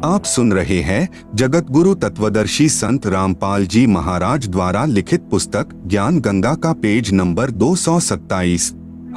आप सुन रहे हैं जगत गुरु तत्वदर्शी संत रामपाल जी महाराज द्वारा लिखित पुस्तक ज्ञान गंगा का पेज नंबर 227।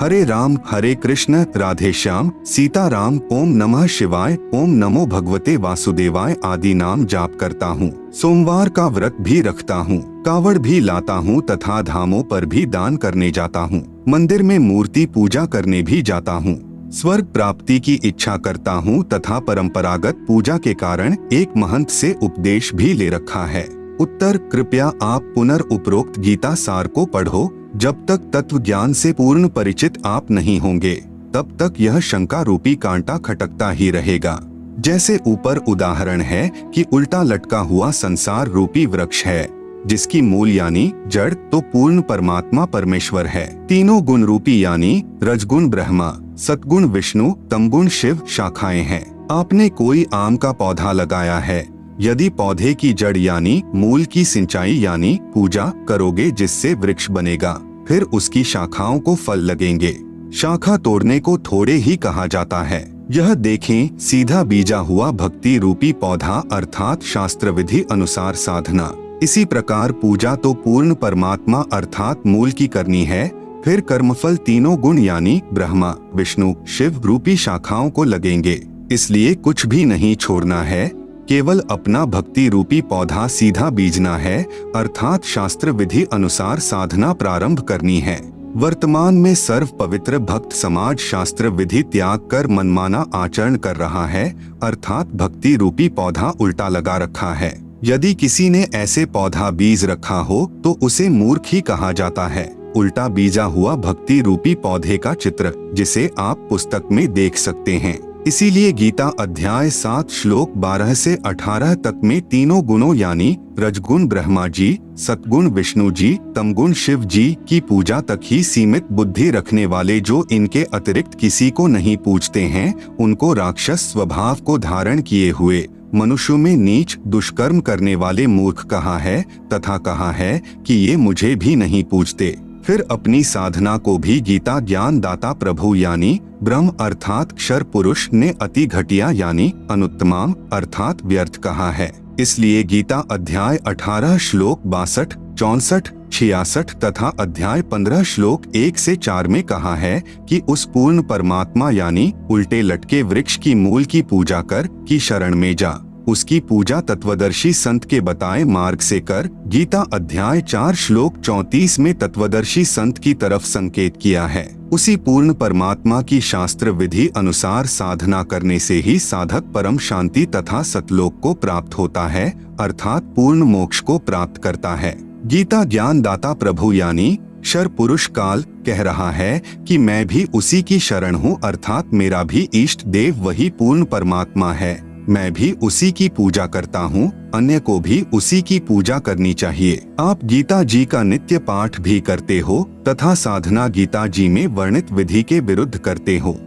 हरे राम हरे कृष्ण राधे श्याम सीताराम ओम नमः शिवाय ओम नमो भगवते वासुदेवाय आदि नाम जाप करता हूँ। सोमवार का व्रत भी रखता हूँ, कावड़ भी लाता हूँ तथा धामों पर भी दान करने जाता हूँ। मंदिर में मूर्ति पूजा करने भी जाता हूँ। स्वर्ग प्राप्ति की इच्छा करता हूँ तथा परंपरागत पूजा के कारण एक महंत से उपदेश भी ले रखा है। उत्तर, कृपया आप पुनर्उपरोक्त गीता सार को पढ़ो। जब तक तत्व ज्ञान से पूर्ण परिचित आप नहीं होंगे तब तक यह शंका रूपी कांटा खटकता ही रहेगा। जैसे ऊपर उदाहरण है कि उल्टा लटका हुआ संसार रूपी वृक्ष है जिसकी मूल यानी जड़ तो पूर्ण परमात्मा परमेश्वर है। तीनों गुण रूपी यानी रजगुण ब्रह्मा, सतगुण विष्णु, तमगुण शिव शाखाएं हैं। आपने कोई आम का पौधा लगाया है, यदि पौधे की जड़ यानी मूल की सिंचाई यानी पूजा करोगे जिससे वृक्ष बनेगा, फिर उसकी शाखाओं को फल लगेंगे। शाखा तोड़ने को थोड़े ही कहा जाता है। यह देखें, सीधा बीजा हुआ भक्ति रूपी पौधा अर्थात शास्त्र विधि अनुसार साधना। इसी प्रकार पूजा तो पूर्ण परमात्मा अर्थात मूल की करनी है, फिर कर्मफल तीनों गुण यानी ब्रह्मा, विष्णु, शिव रूपी शाखाओं को लगेंगे। इसलिए कुछ भी नहीं छोड़ना है, केवल अपना भक्ति रूपी पौधा सीधा बीजना है अर्थात शास्त्र विधि अनुसार साधना प्रारंभ करनी है। वर्तमान में सर्व पवित्र भक्त समाज शास्त्र विधि त्याग कर मनमाना आचरण कर रहा है अर्थात भक्ति रूपी पौधा उल्टा लगा रखा है। यदि किसी ने ऐसे पौधा बीज रखा हो तो उसे मूर्ख ही कहा जाता है। उल्टा बीजा हुआ भक्ति रूपी पौधे का चित्र जिसे आप पुस्तक में देख सकते हैं। इसीलिए गीता अध्याय 7 श्लोक 12 से 18 तक में तीनों गुणों यानी रजगुण ब्रह्मा जी, सतगुण विष्णु जी, तमगुण शिव जी की पूजा तक ही सीमित बुद्धि रखने वाले जो इनके अतिरिक्त किसी को नहीं पूजते हैं, उनको राक्षस स्वभाव को धारण किए हुए मनुष्यों में नीच दुष्कर्म करने वाले मूर्ख कहा है तथा कहा है कि ये मुझे भी नहीं पूजते। फिर अपनी साधना को भी गीता ज्ञान दाता प्रभु यानी ब्रह्म अर्थात क्षर पुरुष ने अति घटिया यानी अनुत्तमाम अर्थात व्यर्थ कहा है। इसलिए गीता अध्याय 18 श्लोक 62, 64, 66 तथा अध्याय 15 श्लोक 1 से 4 में कहा है कि उस पूर्ण परमात्मा यानी उल्टे लटके वृक्ष की मूल की पूजा कर की शरण में जा। उसकी पूजा तत्वदर्शी संत के बताए मार्ग से कर। गीता अध्याय 4 श्लोक 34 में तत्वदर्शी संत की तरफ संकेत किया है। उसी पूर्ण परमात्मा की शास्त्र विधि अनुसार साधना करने से ही साधक परम शांति तथा सतलोक को प्राप्त होता है अर्थात पूर्ण मोक्ष को प्राप्त करता है। गीता ज्ञान दाता प्रभु यानी क्षर पुरुष काल कह रहा है कि मैं भी उसी की शरण हूँ अर्थात मेरा भी इष्ट देव वही पूर्ण परमात्मा है। मैं भी उसी की पूजा करता हूँ, अन्य को भी उसी की पूजा करनी चाहिए। आप गीता जी का नित्य पाठ भी करते हो तथा साधना गीता जी में वर्णित विधि के विरुद्ध करते हो।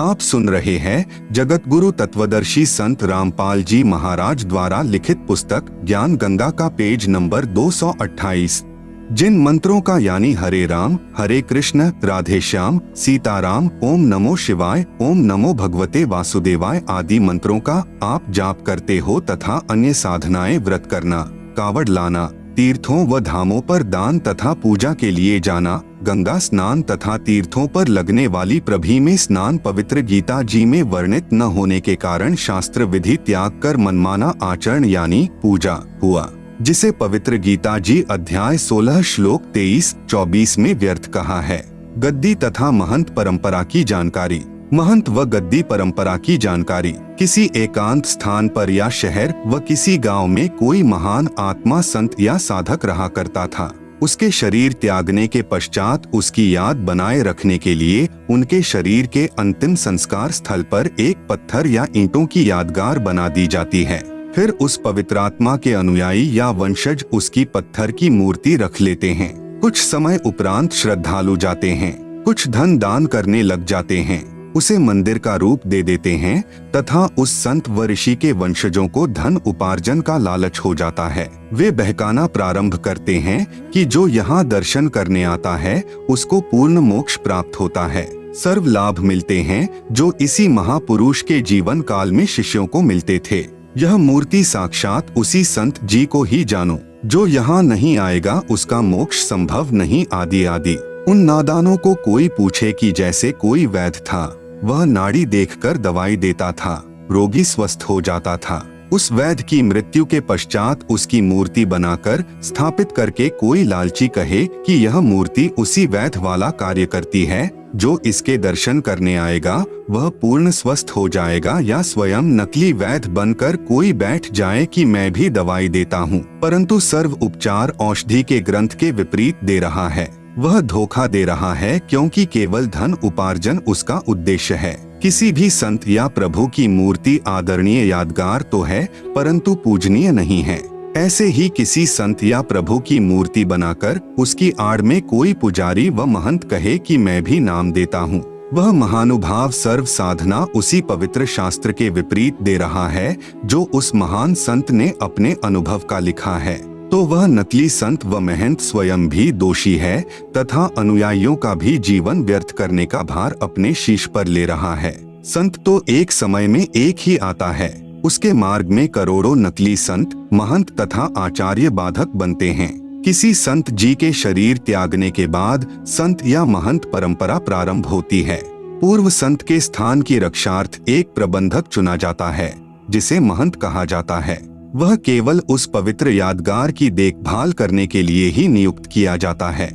आप सुन रहे हैं जगत गुरु तत्वदर्शी संत रामपाल जी महाराज द्वारा लिखित पुस्तक ज्ञान गंगा का पेज नंबर 228। जिन मंत्रों का यानी हरे राम हरे कृष्ण राधे श्याम सीताराम ओम नमो शिवाय ओम नमो भगवते वासुदेवाय आदि मंत्रों का आप जाप करते हो तथा अन्य साधनाएं व्रत करना, कावड़ लाना, तीर्थों व धामों पर दान तथा पूजा के लिए जाना, गंगा स्नान तथा तीर्थों पर लगने वाली प्रभी में स्नान पवित्र गीता जी में वर्णित न होने के कारण शास्त्र विधि त्याग कर मनमाना आचरण यानी पूजा हुआ, जिसे पवित्र गीता जी अध्याय 16 श्लोक 23-24 में व्यर्थ कहा है। गद्दी तथा महंत परंपरा की जानकारी। महंत व गद्दी परंपरा की जानकारी। किसी एकांत स्थान पर या शहर व किसी गांव में कोई महान आत्मा संत या साधक रहा करता था। उसके शरीर त्यागने के पश्चात उसकी याद बनाए रखने के लिए उनके शरीर के अंतिम संस्कार स्थल पर एक पत्थर या ईंटों की यादगार बना दी जाती है। फिर उस पवित्र आत्मा के अनुयायी या वंशज उसकी पत्थर की मूर्ति रख लेते हैं। कुछ समय उपरांत श्रद्धालु जाते हैं, कुछ धन दान करने लग जाते हैं, उसे मंदिर का रूप दे देते हैं तथा उस संत व ऋषि के वंशजों को धन उपार्जन का लालच हो जाता है। वे बहकाना प्रारंभ करते हैं कि जो यहाँ दर्शन करने आता है उसको पूर्ण मोक्ष प्राप्त होता है, सर्व लाभ मिलते हैं जो इसी महापुरुष के जीवन काल में शिष्यों को मिलते थे। यह मूर्ति साक्षात उसी संत जी को ही जानो, जो यहाँ नहीं आएगा उसका मोक्ष संभव नहीं, आदि आदि। उन नादानों को कोई पूछे कि जैसे कोई वैद्य था, वह नाड़ी देखकर दवाई देता था, रोगी स्वस्थ हो जाता था। उस वैद्य की मृत्यु के पश्चात उसकी मूर्ति बनाकर स्थापित करके कोई लालची कहे कि यह मूर्ति उसी वैद्य वाला कार्य करती है, जो इसके दर्शन करने आएगा वह पूर्ण स्वस्थ हो जाएगा, या स्वयं नकली वैद्य बनकर कोई बैठ जाए कि मैं भी दवाई देता हूँ, परंतु सर्व उपचार औषधि के ग्रंथ के विपरीत दे रहा है, वह धोखा दे रहा है, क्योंकि केवल धन उपार्जन उसका उद्देश्य है। किसी भी संत या प्रभु की मूर्ति आदरणीय यादगार तो है, परंतु पूजनीय नहीं है। ऐसे ही किसी संत या प्रभु की मूर्ति बनाकर उसकी आड़ में कोई पुजारी व महंत कहे कि मैं भी नाम देता हूँ, वह महानुभाव सर्व साधना उसी पवित्र शास्त्र के विपरीत दे रहा है, जो उस महान संत ने अपने अनुभव का लिखा है। तो वह नकली संत व महंत स्वयं भी दोषी है तथा अनुयायियों का भी जीवन व्यर्थ करने का भार अपने शीश पर ले रहा है। संत तो एक समय में एक ही आता है, उसके मार्ग में करोड़ों नकली संत, महंत तथा आचार्य बाधक बनते हैं। किसी संत जी के शरीर त्यागने के बाद संत या महंत परंपरा प्रारंभ होती है। पूर्व संत के स्थान की रक्षार्थ एक प्रबंधक चुना जाता है, जिसे महंत कहा जाता है। वह केवल उस पवित्र यादगार की देखभाल करने के लिए ही नियुक्त किया जाता है।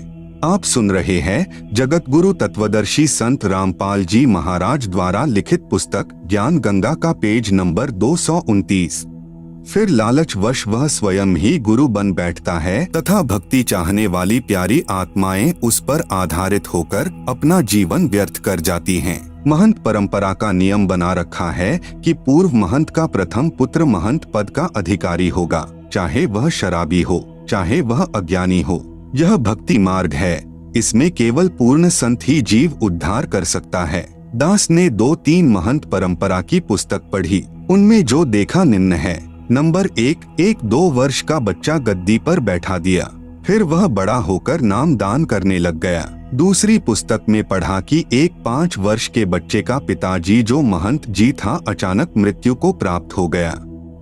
आप सुन रहे हैं जगत गुरु तत्वदर्शी संत रामपाल जी महाराज द्वारा लिखित पुस्तक ज्ञान गंगा का पेज नंबर 229। फिर लालचवश वह स्वयं ही गुरु बन बैठता है तथा भक्ति चाहने वाली प्यारी आत्माएं उस पर आधारित होकर अपना जीवन व्यर्थ कर जाती हैं। महंत परंपरा का नियम बना रखा है कि पूर्व महंत का प्रथम पुत्र महंत पद का अधिकारी होगा, चाहे वह शराबी हो, चाहे वह अज्ञानी हो। यह भक्ति मार्ग है, इसमें केवल पूर्ण संत ही जीव उद्धार कर सकता है। दास ने 2-3 महंत परंपरा की पुस्तक पढ़ी, उनमें जो देखा निम्न है। नंबर 1-2 वर्ष का बच्चा गद्दी पर बैठा दिया, फिर वह बड़ा होकर नाम दान करने लग गया। दूसरी पुस्तक में पढ़ा कि एक 5 वर्ष के बच्चे का पिताजी जो महंत जी था अचानक मृत्यु को प्राप्त हो गया।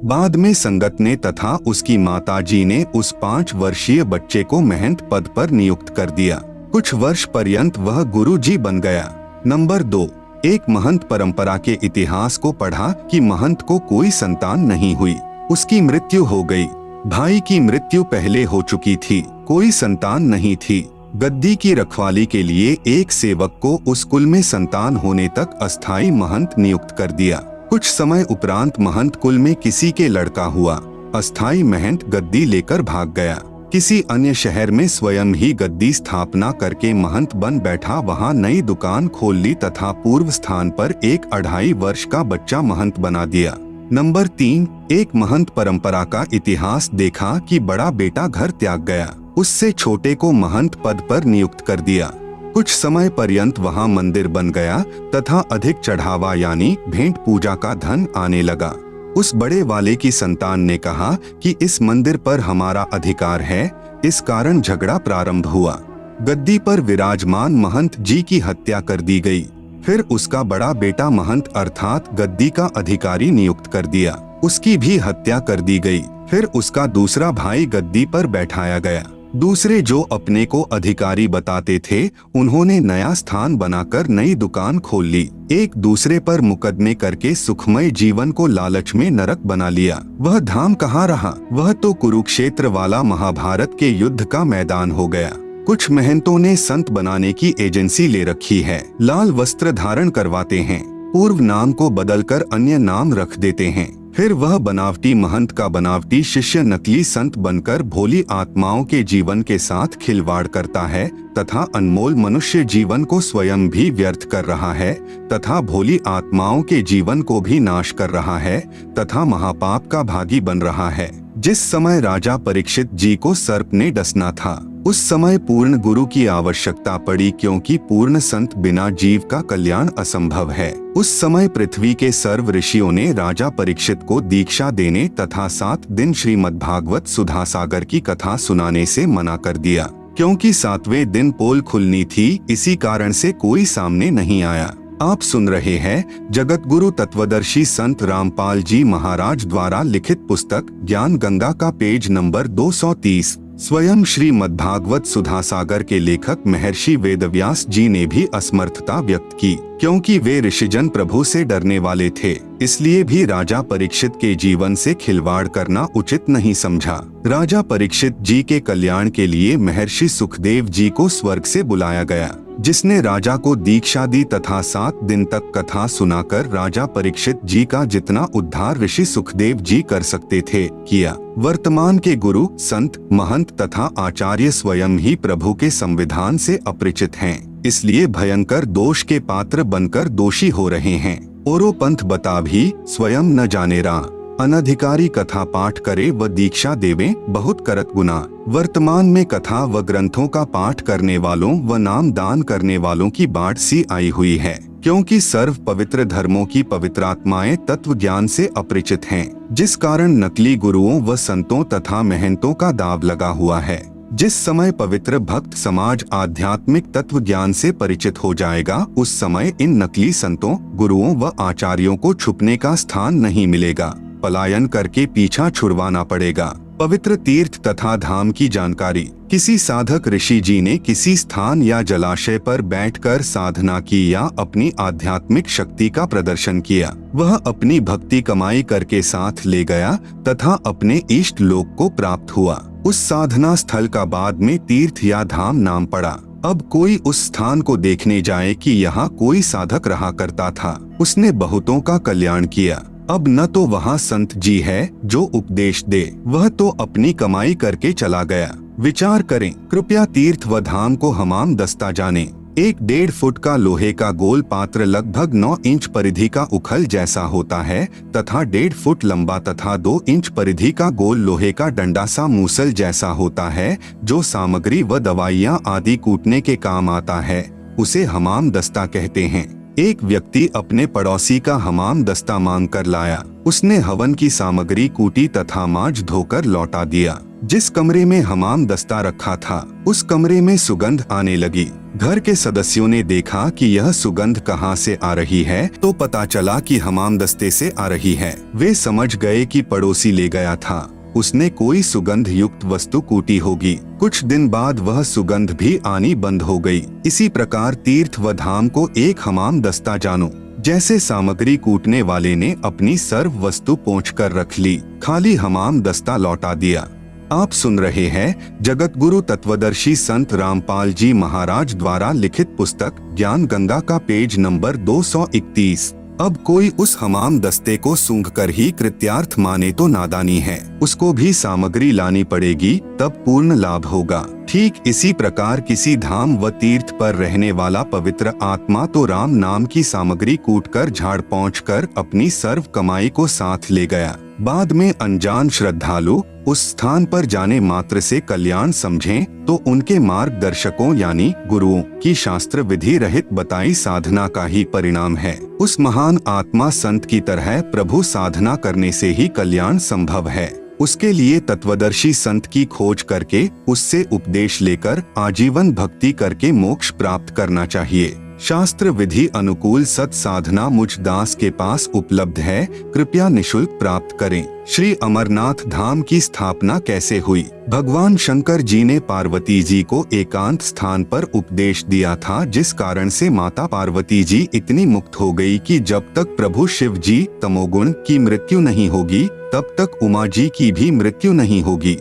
बाद में संगत ने तथा उसकी माताजी ने उस 5 वर्षीय बच्चे को महंत पद पर नियुक्त कर दिया। कुछ वर्ष पर्यंत वह गुरु जी बन गया। नंबर 2, एक महंत परंपरा के इतिहास को पढ़ा कि महंत को कोई संतान नहीं हुई, उसकी मृत्यु हो गई। भाई की मृत्यु पहले हो चुकी थी, कोई संतान नहीं थी। गद्दी की रखवाली के लिए एक सेवक को उस कुल में संतान होने तक अस्थाई महंत नियुक्त कर दिया। कुछ समय उपरांत महंत कुल में किसी के लड़का हुआ, अस्थाई महंत गद्दी लेकर भाग गया। किसी अन्य शहर में स्वयं ही गद्दी स्थापना करके महंत बन बैठा, वहां नई दुकान खोल ली तथा पूर्व स्थान पर एक 2.5 वर्ष का बच्चा महंत बना दिया। नंबर 3, एक महंत परंपरा का इतिहास देखा कि बड़ा बेटा घर त्याग गया, उससे छोटे को महंत पद पर नियुक्त कर दिया। कुछ समय पर्यंत वहां मंदिर बन गया तथा अधिक चढ़ावा यानी भेंट पूजा का धन आने लगा। उस बड़े वाले की संतान ने कहा कि इस मंदिर पर हमारा अधिकार है, इस कारण झगड़ा प्रारंभ हुआ। गद्दी पर विराजमान महंत जी की हत्या कर दी गई। फिर उसका बड़ा बेटा महंत अर्थात गद्दी का अधिकारी नियुक्त कर दिया, उसकी भी हत्या कर दी गई। फिर उसका दूसरा भाई गद्दी पर बैठाया गया। दूसरे जो अपने को अधिकारी बताते थे, उन्होंने नया स्थान बनाकर नई दुकान खोल ली। एक दूसरे पर मुकदमे करके सुखमय जीवन को लालच में नरक बना लिया। वह धाम कहाँ रहा, वह तो कुरुक्षेत्र वाला महाभारत के युद्ध का मैदान हो गया। कुछ महंतों ने संत बनाने की एजेंसी ले रखी है, लाल वस्त्र धारण करवाते हैं, पूर्व नाम को बदलकर अन्य नाम रख देते हैं। फिर वह बनावटी महंत का बनावटी शिष्य नकली संत बनकर भोली आत्माओं के जीवन के साथ खिलवाड़ करता है तथा अनमोल मनुष्य जीवन को स्वयं भी व्यर्थ कर रहा है तथा भोली आत्माओं के जीवन को भी नाश कर रहा है तथा महापाप का भागी बन रहा है। जिस समय राजा परीक्षित जी को सर्प ने डसना था, उस समय पूर्ण गुरु की आवश्यकता पड़ी, क्योंकि पूर्ण संत बिना जीव का कल्याण असंभव है। उस समय पृथ्वी के सर्व ऋषियों ने राजा परीक्षित को दीक्षा देने तथा 7 दिन श्रीमद्भागवत सुधा सागर की कथा सुनाने से मना कर दिया, क्योंकि 7वें दिन पोल खुलनी थी, इसी कारण से कोई सामने नहीं आया। आप सुन रहे हैं जगत गुरु तत्वदर्शी संत रामपाल जी महाराज द्वारा लिखित पुस्तक ज्ञान गंगा का पेज नंबर 230। स्वयं श्रीमद्भागवत सुधा सागर के लेखक महर्षि वेदव्यास जी ने भी असमर्थता व्यक्त की, क्योंकि वे ऋषिजन प्रभु से डरने वाले थे, इसलिए भी राजा परीक्षित के जीवन से खिलवाड़ करना उचित नहीं समझा। राजा परीक्षित जी के कल्याण के लिए महर्षि सुखदेव जी को स्वर्ग से बुलाया गया, जिसने राजा को दीक्षा दी तथा 7 दिन तक कथा सुनाकर राजा परीक्षित जी का जितना उद्धार ऋषि सुखदेव जी कर सकते थे किया। वर्तमान के गुरु, संत, महंत तथा आचार्य स्वयं ही प्रभु के संविधान से अपरिचित हैं, इसलिए भयंकर दोष के पात्र बनकर दोषी हो रहे हैं। औरो पंथ बता भी स्वयं न जाने रा, अनधिकारी कथा पाठ करे व दीक्षा देवे बहुत करत गुना। वर्तमान में कथा व ग्रंथों का पाठ करने वालों व नाम दान करने वालों की बाढ़ सी आई हुई है, क्योंकि सर्व पवित्र धर्मों की पवित्रात्माएं तत्व ज्ञान से अपरिचित हैं, जिस कारण नकली गुरुओं व संतों तथा महंतों का दाव लगा हुआ है। जिस समय पवित्र भक्त समाज आध्यात्मिक तत्व ज्ञान से परिचित हो जाएगा, उस समय इन नकली संतों, गुरुओं व आचार्यों को छुपने का स्थान नहीं मिलेगा, पलायन करके पीछा छुड़वाना पड़ेगा। पवित्र तीर्थ तथा धाम की जानकारी किसी साधक ऋषि जी ने किसी स्थान या जलाशय पर बैठकर साधना की या अपनी आध्यात्मिक शक्ति का प्रदर्शन किया। वह अपनी भक्ति कमाई करके साथ ले गया तथा अपने इष्ट लोक को प्राप्त हुआ। उस साधना स्थल का बाद में तीर्थ या धाम नाम पड़ा। अब कोई उस स्थान को देखने जाए कि यहाँ कोई साधक रहा करता था, उसने बहुतों का कल्याण किया। अब न तो वहाँ संत जी है जो उपदेश दे, वह तो अपनी कमाई करके चला गया। विचार करें, कृपया तीर्थ व धाम को हमाम दस्ता जाने। 1.5 फुट का लोहे का गोल पात्र लगभग 9 इंच परिधि का उखल जैसा होता है तथा 1.5 फुट लंबा तथा 2 इंच परिधि का गोल लोहे का डंडा सा मूसल जैसा होता है, जो सामग्री व दवाइयाँ आदि कूटने के काम आता है, उसे हमाम दस्ता कहते हैं। एक व्यक्ति अपने पड़ोसी का हमाम दस्ता मांग कर लाया। उसने हवन की सामग्री कूटी तथा मांज धोकर लौटा दिया। जिस कमरे में हमाम दस्ता रखा था, उस कमरे में सुगंध आने लगी। घर के सदस्यों ने देखा कि यह सुगंध कहाँ से आ रही है, तो पता चला कि हमाम दस्ते से आ रही है। वे समझ गए कि पड़ोसी ले गया था, उसने कोई सुगंध युक्त वस्तु कूटी होगी। कुछ दिन बाद वह सुगंध भी आनी बंद हो गई। इसी प्रकार तीर्थ व धाम को एक हमाम दस्ता जानो। जैसे सामग्री कूटने वाले ने अपनी सर्व वस्तु पोंछ कर रख ली, खाली हमाम दस्ता लौटा दिया। आप सुन रहे हैं जगत गुरु तत्वदर्शी संत रामपाल जी महाराज द्वारा लिखित पुस्तक ज्ञान गंगा का पेज नंबर 231। अब कोई उस हमाम दस्ते को सूंघकर ही कृत्यार्थ माने तो नादानी है, उसको भी सामग्री लानी पड़ेगी, तब पूर्ण लाभ होगा। ठीक इसी प्रकार किसी धाम व तीर्थ पर रहने वाला पवित्र आत्मा तो राम नाम की सामग्री कूटकर झाड़ पहुँचकर अपनी सर्व कमाई को साथ ले गया। बाद में अनजान श्रद्धालु उस स्थान पर जाने मात्र से कल्याण समझें तो उनके मार्गदर्शकों यानी गुरुओं की शास्त्र विधि रहित बताई साधना का ही परिणाम है। उस महान आत्मा संत की तरह प्रभु साधना करने से ही कल्याण संभव है। उसके लिए तत्वदर्शी संत की खोज करके उससे उपदेश लेकर आजीवन भक्ति करके मोक्ष प्राप्त करना चाहिए। शास्त्र विधि अनुकूल सत साधना मुझ दास के पास उपलब्ध है, कृपया निशुल्क प्राप्त करें। श्री अमरनाथ धाम की स्थापना कैसे हुई? भगवान शंकर जी ने पार्वती जी को एकांत स्थान पर उपदेश दिया था, जिस कारण से माता पार्वती जी इतनी मुक्त हो गई कि जब तक प्रभु शिव जी तमोगुण की मृत्यु नहीं होगी, तब तक उमा जी की भी मृत्यु नहीं होगी।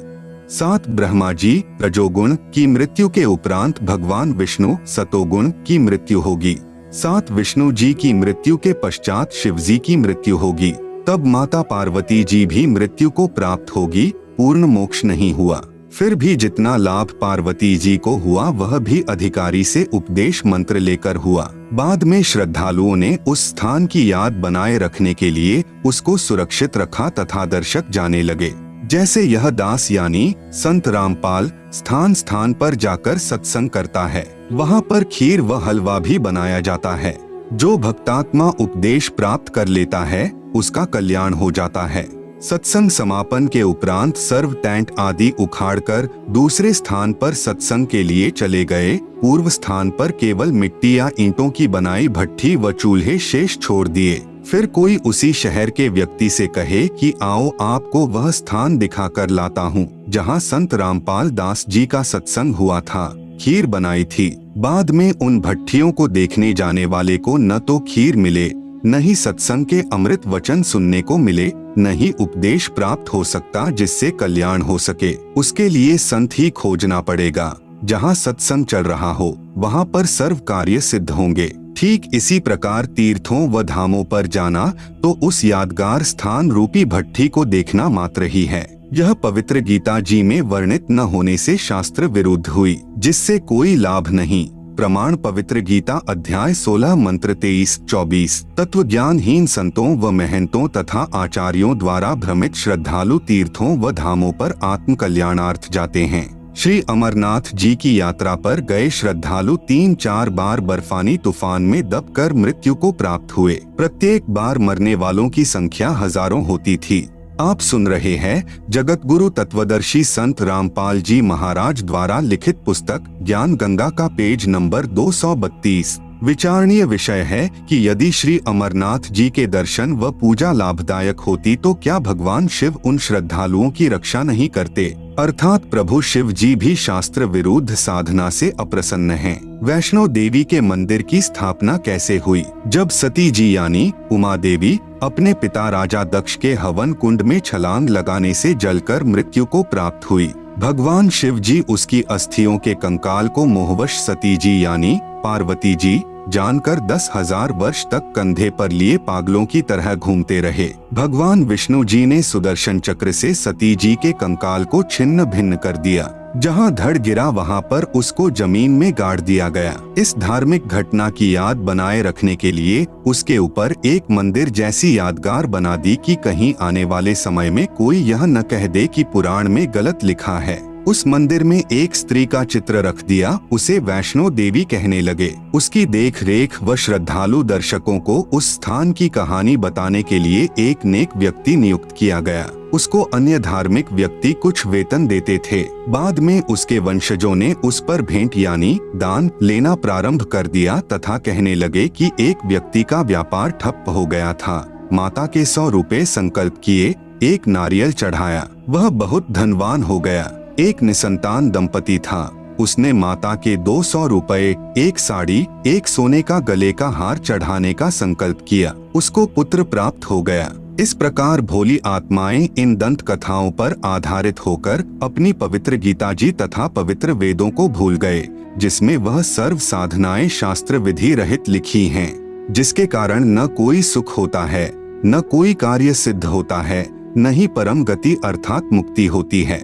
7 ब्रह्मा जी रजोगुण की मृत्यु के उपरांत भगवान विष्णु सतोगुण की मृत्यु होगी। 7 विष्णु जी की मृत्यु के पश्चात शिव जी की मृत्यु होगी, तब माता पार्वती जी भी मृत्यु को प्राप्त होगी। पूर्ण मोक्ष नहीं हुआ। फिर भी जितना लाभ पार्वती जी को हुआ वह भी अधिकारी से उपदेश मंत्र लेकर हुआ। बाद में श्रद्धालुओं ने उस स्थान की याद बनाए रखने के लिए उसको सुरक्षित रखा तथा दर्शक जाने लगे। जैसे यह दास यानी संत रामपाल स्थान स्थान पर जाकर सत्संग करता है, वहाँ पर खीर व हलवा भी बनाया जाता है। जो भक्तात्मा उपदेश प्राप्त कर लेता है उसका कल्याण हो जाता है। सत्संग समापन के उपरांत सर्व टेंट आदि उखाड़कर दूसरे स्थान पर सत्संग के लिए चले गए। पूर्व स्थान पर केवल मिट्टी या ईंटों की बनाई भट्ठी व चूल्हे शेष छोड़ दिए। फिर कोई उसी शहर के व्यक्ति से कहे कि आओ आपको वह स्थान दिखाकर लाता हूँ जहाँ संत रामपाल दास जी का सत्संग हुआ था, खीर बनाई थी। बाद में उन भट्ठियों को देखने जाने वाले को न तो खीर मिले, न ही सत्संग के अमृत वचन सुनने को मिले, न ही उपदेश प्राप्त हो सकता जिससे कल्याण हो सके। उसके लिए संत ही खोजना पड़ेगा। जहाँ सत्संग चल रहा हो वहाँ पर सर्व कार्य सिद्ध होंगे। ठीक इसी प्रकार तीर्थों व धामों पर जाना तो उस यादगार स्थान रूपी भट्ठी को देखना मात्र ही है। यह पवित्र गीता जी में वर्णित न होने से शास्त्र विरुद्ध हुई, जिससे कोई लाभ नहीं। प्रमाण पवित्र गीता अध्याय 16 मंत्र 23-24। तत्व ज्ञानहीन संतों व महंतों तथा आचार्यों द्वारा भ्रमित श्रद्धालु तीर्थों व धामों पर आत्म कल्याणार्थ जाते हैं। श्री अमरनाथ जी की यात्रा पर गए श्रद्धालु 3-4 बार बर्फानी तूफान में दबकर मृत्यु को प्राप्त हुए। प्रत्येक बार मरने वालों की संख्या हजारों होती थी। आप सुन रहे हैं जगत गुरु तत्वदर्शी संत रामपाल जी महाराज द्वारा लिखित पुस्तक ज्ञान गंगा का पेज नंबर 232। विचारणीय विषय है कि यदि श्री अमरनाथ जी के दर्शन व पूजा लाभदायक होती तो क्या भगवान शिव उन श्रद्धालुओं की रक्षा नहीं करते? अर्थात प्रभु शिव जी भी शास्त्र विरुद्ध साधना से अप्रसन्न हैं। वैष्णो देवी के मंदिर की स्थापना कैसे हुई? जब सती जी यानी उमा देवी अपने पिता राजा दक्ष के हवन कुंड में छलांग लगाने से जलकर मृत्यु को प्राप्त हुई। भगवान शिव जी उसकी अस्थियों के कंकाल को मोहवश सती जी यानी पार्वती जी जानकर 10,000 वर्ष तक कंधे पर लिए पागलों की तरह घूमते रहे। भगवान विष्णु जी ने सुदर्शन चक्र से सती जी के कंकाल को छिन्न भिन्न कर दिया। जहां धड़ गिरा वहां पर उसको जमीन में गाड़ दिया गया। इस धार्मिक घटना की याद बनाए रखने के लिए उसके ऊपर एक मंदिर जैसी यादगार बना दी कि कहीं आने वाले समय में कोई यह न कह दे कि पुराण में गलत लिखा है। उस मंदिर में एक स्त्री का चित्र रख दिया, उसे वैष्णो देवी कहने लगे। उसकी देख रेख व श्रद्धालु दर्शकों को उस स्थान की कहानी बताने के लिए एक नेक व्यक्ति नियुक्त किया गया। उसको अन्य धार्मिक व्यक्ति कुछ वेतन देते थे। बाद में उसके वंशजों ने उस पर भेंट यानी दान लेना प्रारंभ कर दिया तथा कहने लगे कि एक व्यक्ति का व्यापार ठप हो गया था। माता के 100 रुपए संकल्प किए, एक नारियल चढ़ाया, वह बहुत धनवान हो गया। एक निसंतान दंपति था, उसने माता के 200 रुपए, एक साड़ी, एक सोने का गले का हार चढ़ाने का संकल्प किया। उसको पुत्र प्राप्त हो गया। इस प्रकार भोली आत्माएं इन दंत कथाओं पर आधारित होकर अपनी पवित्र गीता जी तथा पवित्र वेदों को भूल गए, जिसमें वह सर्व साधनाएं शास्त्र विधि रहित लिखी हैं, जिसके कारण न कोई सुख होता है, न कोई कार्य सिद्ध होता है, न ही परम गति अर्थात मुक्ति होती है।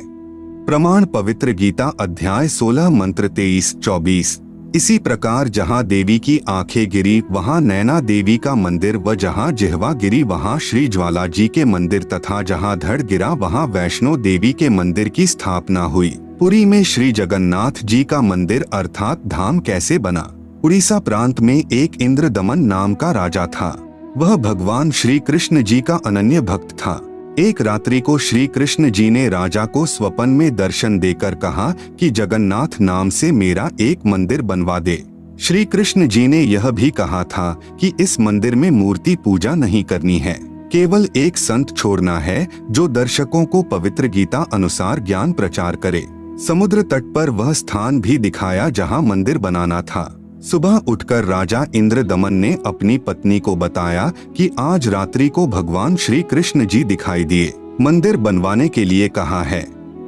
प्रमाण पवित्र गीता अध्याय 16 मंत्र 23-24। इसी प्रकार जहाँ देवी की आंखें गिरी वहाँ नैना देवी का मंदिर व जहाँ जिह्वा गिरी वहाँ श्री ज्वाला जी के मंदिर तथा जहाँ धड़ गिरा वहाँ वैष्णो देवी के मंदिर की स्थापना हुई। पुरी में श्री जगन्नाथ जी का मंदिर अर्थात धाम कैसे बना? उड़ीसा प्रांत में एक इंद्रदमन नाम का राजा था। वह भगवान श्री कृष्ण जी का अनन्य भक्त था। एक रात्रि को श्री कृष्ण जी ने राजा को स्वप्न में दर्शन देकर कहा कि जगन्नाथ नाम से मेरा एक मंदिर बनवा दे। श्री कृष्ण जी ने यह भी कहा था कि इस मंदिर में मूर्ति पूजा नहीं करनी है, केवल एक संत छोड़ना है जो दर्शकों को पवित्र गीता अनुसार ज्ञान प्रचार करे। समुद्र तट पर वह स्थान भी दिखाया जहाँ मंदिर बनाना था। सुबह उठकर राजा इंद्रदमन ने अपनी पत्नी को बताया कि आज रात्रि को भगवान श्री कृष्ण जी दिखाई दिए, मंदिर बनवाने के लिए कहा है।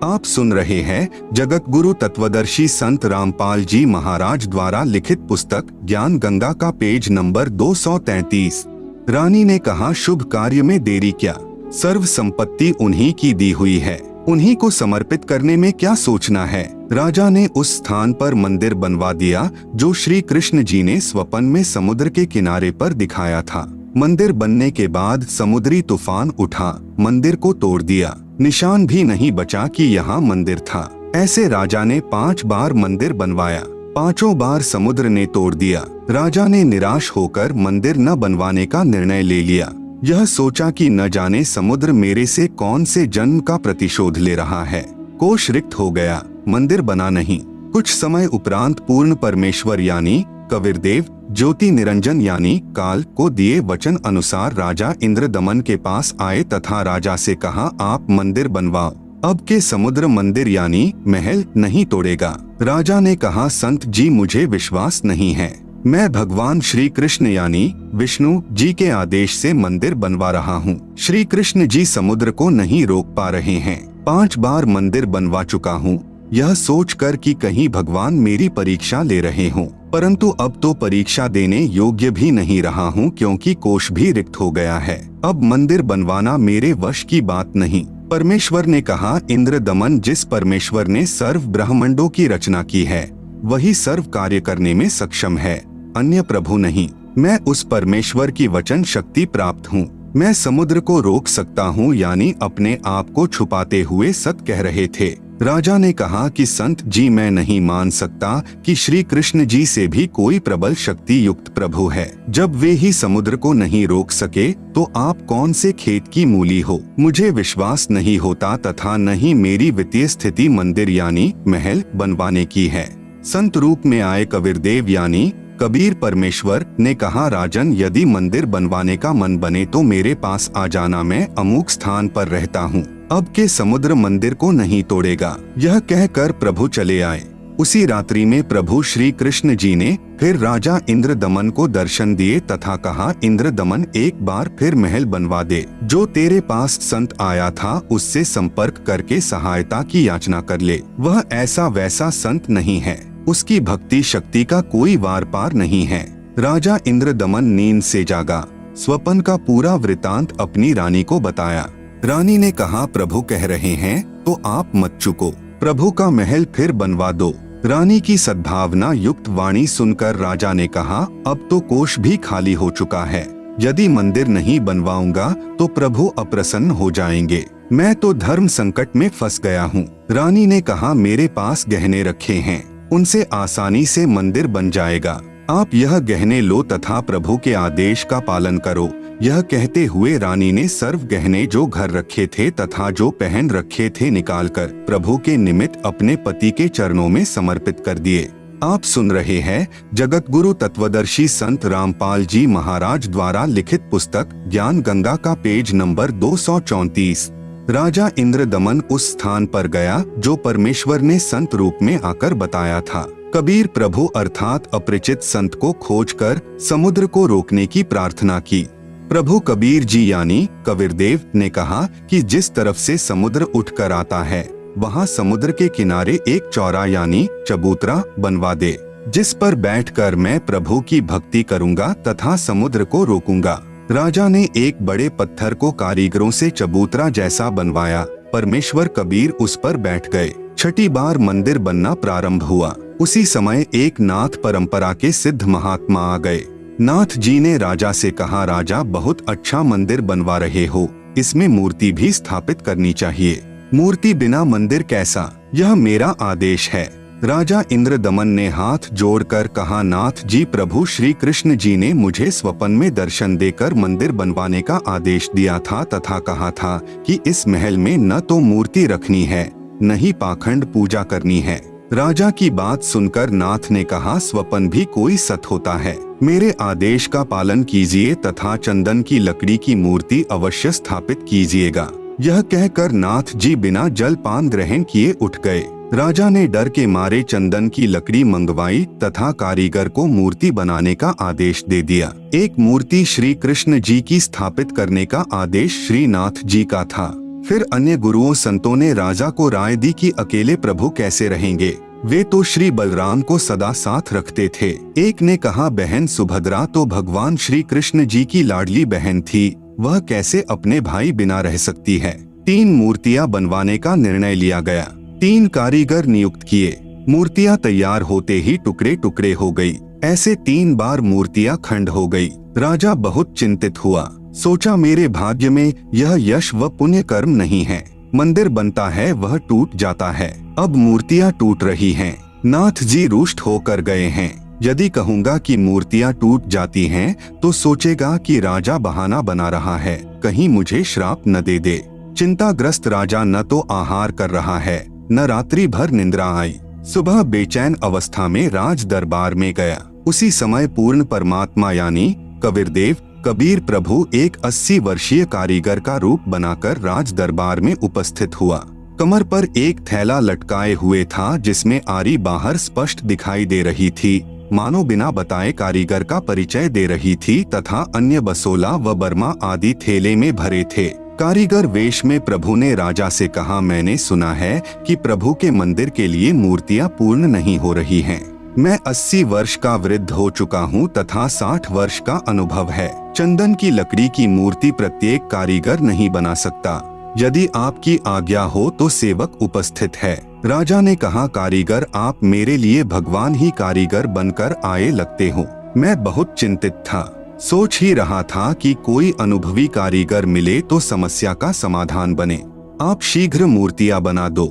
आप सुन रहे हैं जगत गुरु तत्वदर्शी संत रामपाल जी महाराज द्वारा लिखित पुस्तक ज्ञान गंगा का पेज नंबर 233। रानी ने कहा, शुभ कार्य में देरी क्या, सर्व संपत्ति उन्हीं की दी हुई है, उन्हीं को समर्पित करने में क्या सोचना है। राजा ने उस स्थान पर मंदिर बनवा दिया जो श्री कृष्ण जी ने स्वप्न में समुद्र के किनारे पर दिखाया था। मंदिर बनने के बाद समुद्री तूफान उठा, मंदिर को तोड़ दिया, निशान भी नहीं बचा कि यहाँ मंदिर था। ऐसे राजा ने 5 बार मंदिर बनवाया, 5 बार समुद्र ने तोड़ दिया। राजा ने निराश होकर मंदिर न बनवाने का निर्णय ले लिया। यह सोचा कि न जाने समुद्र मेरे से कौन से जन्म का प्रतिशोध ले रहा है। कोष रिक्त हो गया, मंदिर बना नहीं। कुछ समय उपरांत पूर्ण परमेश्वर यानी कबीरदेव ज्योति निरंजन यानी काल को दिए वचन अनुसार राजा इंद्रदमन के पास आए तथा राजा से कहा, आप मंदिर बनवाओ, अब के समुद्र मंदिर यानी महल नहीं तोड़ेगा। राजा ने कहा, संत जी मुझे विश्वास नहीं है, मैं भगवान श्री कृष्ण यानी विष्णु जी के आदेश से मंदिर बनवा रहा हूँ। श्री कृष्ण जी समुद्र को नहीं रोक पा रहे हैं। 5 बार मंदिर बनवा चुका हूँ, यह सोचकर कि कहीं भगवान मेरी परीक्षा ले रहे हों, परंतु अब तो परीक्षा देने योग्य भी नहीं रहा हूँ क्योंकि कोष भी रिक्त हो गया है। अब मंदिर बनवाना मेरे वश की बात नहीं। परमेश्वर ने कहा, इंद्रदमन जिस परमेश्वर ने सर्व ब्रह्मांडों की रचना की है वही सर्व कार्य करने में सक्षम है, अन्य प्रभु नहीं। मैं उस परमेश्वर की वचन शक्ति प्राप्त हूँ। मैं समुद्र को रोक सकता हूँ यानी अपने आप को छुपाते हुए सत कह रहे थे। राजा ने कहा कि संत जी मैं नहीं मान सकता कि श्री कृष्ण जी से भी कोई प्रबल शक्ति युक्त प्रभु है। जब वे ही समुद्र को नहीं रोक सके तो आप कौन से खेत की मूली हो। मुझे विश्वास नहीं होता तथा न ही मेरी वित्तीय स्थिति मंदिर यानी महल बनवाने की है। संत रूप में आए कबीरदेव यानी कबीर परमेश्वर ने कहा, राजन यदि मंदिर बनवाने का मन बने तो मेरे पास आ जाना, मैं अमुक स्थान पर रहता हूँ, अब के समुद्र मंदिर को नहीं तोड़ेगा। यह कहकर प्रभु चले आए। उसी रात्रि में प्रभु श्री कृष्ण जी ने फिर राजा इंद्रदमन को दर्शन दिए तथा कहा, इंद्रदमन एक बार फिर महल बनवा दे। जो तेरे पास संत आया था उससे संपर्क करके सहायता की याचना कर ले। वह ऐसा वैसा संत नहीं है, उसकी भक्ति शक्ति का कोई वार पार नहीं है। राजा इंद्रदमन नींद से जागा, स्वप्न का पूरा वृतांत अपनी रानी को बताया। रानी ने कहा, प्रभु कह रहे हैं तो आप मत चुको, प्रभु का महल फिर बनवा दो। रानी की सद्भावना युक्त वाणी सुनकर राजा ने कहा, अब तो कोष भी खाली हो चुका है, यदि मंदिर नहीं बनवाऊंगा तो प्रभु अप्रसन्न हो जाएंगे। मैं तो धर्म संकट में फंस गया हूँ। रानी ने कहा, मेरे पास गहने रखे हैं, उनसे आसानी से मंदिर बन जाएगा। आप यह गहने लो तथा प्रभु के आदेश का पालन करो। यह कहते हुए रानी ने सर्व गहने जो घर रखे थे तथा जो पहन रखे थे निकालकर प्रभु के निमित्त अपने पति के चरणों में समर्पित कर दिए। आप सुन रहे हैं जगत गुरु तत्वदर्शी संत रामपाल जी महाराज द्वारा लिखित पुस्तक ज्ञान गंगा का पेज नंबर 234। राजा इंद्रदमन उस स्थान पर गया जो परमेश्वर ने संत रूप में आकर बताया था। कबीर प्रभु अर्थात अपरिचित संत को खोजकर समुद्र को रोकने की प्रार्थना की। प्रभु कबीर जी यानी कबीरदेव ने कहा कि जिस तरफ से समुद्र उठकर आता है वहां समुद्र के किनारे एक चौरा यानी चबूतरा बनवा दे, जिस पर बैठकर मैं प्रभु की भक्ति करूंगा तथा समुद्र को रोकूंगा। राजा ने एक बड़े पत्थर को कारीगरों से चबूतरा जैसा बनवाया। परमेश्वर कबीर उस पर बैठ गए। छठी बार मंदिर बनना प्रारंभ हुआ। उसी समय एक नाथ परंपरा के सिद्ध महात्मा आ गए। नाथ जी ने राजा से कहा, राजा बहुत अच्छा मंदिर बनवा रहे हो, इसमें मूर्ति भी स्थापित करनी चाहिए। मूर्ति बिना मंदिर कैसा, यह मेरा आदेश है। राजा इंद्रदमन ने हाथ जोड़कर कहा, नाथ जी प्रभु श्री कृष्ण जी ने मुझे स्वप्न में दर्शन देकर मंदिर बनवाने का आदेश दिया था तथा कहा था कि इस महल में न तो मूर्ति रखनी है न ही पाखंड पूजा करनी है। राजा की बात सुनकर नाथ ने कहा, स्वप्न भी कोई सत होता है, मेरे आदेश का पालन कीजिए तथा चंदन की लकड़ी की मूर्ति अवश्य स्थापित कीजिएगा। यह कहकर नाथ जी बिना जलपान ग्रहण किए उठ गए। राजा ने डर के मारे चंदन की लकड़ी मंगवाई तथा कारीगर को मूर्ति बनाने का आदेश दे दिया। एक मूर्ति श्री कृष्ण जी की स्थापित करने का आदेश श्रीनाथ जी का था। फिर अन्य गुरुओं संतों ने राजा को राय दी कि अकेले प्रभु कैसे रहेंगे, वे तो श्री बलराम को सदा साथ रखते थे। एक ने कहा, बहन सुभद्रा तो भगवान श्री कृष्ण जी की लाडली बहन थी, वह कैसे अपने भाई बिना रह सकती है। 3 मूर्तियां बनवाने का निर्णय लिया गया। 3 कारीगर नियुक्त किए। मूर्तियां तैयार होते ही टुकड़े टुकड़े हो गई। ऐसे 3 बार मूर्तियां खंड हो गई। राजा बहुत चिंतित हुआ, सोचा मेरे भाग्य में यह यश व पुण्य कर्म नहीं है। मंदिर बनता है वह टूट जाता है, अब मूर्तियां टूट रही हैं। नाथ जी रुष्ट होकर गए हैं। यदि कहूंगा कि मूर्तियां टूट जाती हैं, तो सोचेगा कि राजा बहाना बना रहा है, कहीं मुझे श्राप न दे दे। चिंताग्रस्त राजा न तो आहार कर रहा है, न रात्रि भर निंद्रा आई। सुबह बेचैन अवस्था में राज दरबार में गया। उसी समय पूर्ण परमात्मा यानी कबीरदेव कबीर प्रभु एक 80 वर्षीय कारीगर का रूप बनाकर राज दरबार में उपस्थित हुआ। कमर पर एक थैला लटकाए हुए था, जिसमें आरी बाहर स्पष्ट दिखाई दे रही थी, मानो बिना बताए कारीगर का परिचय दे रही थी, तथा अन्य बसोला व बर्मा आदि थैले में भरे थे। कारीगर वेश में प्रभु ने राजा से कहा, मैंने सुना है कि प्रभु के मंदिर के लिए मूर्तियां पूर्ण नहीं हो रही हैं। मैं 80 वर्ष का वृद्ध हो चुका हूँ तथा 60 वर्ष का अनुभव है। चंदन की लकड़ी की मूर्ति प्रत्येक कारीगर नहीं बना सकता। यदि आपकी आज्ञा हो तो सेवक उपस्थित है। राजा ने कहा, कारीगर आप मेरे लिए भगवान ही कारीगर बनकर आए लगते हो। मैं बहुत चिंतित था, सोच ही रहा था कि कोई अनुभवी कारीगर मिले तो समस्या का समाधान बने। आप शीघ्र मूर्तियां बना दो।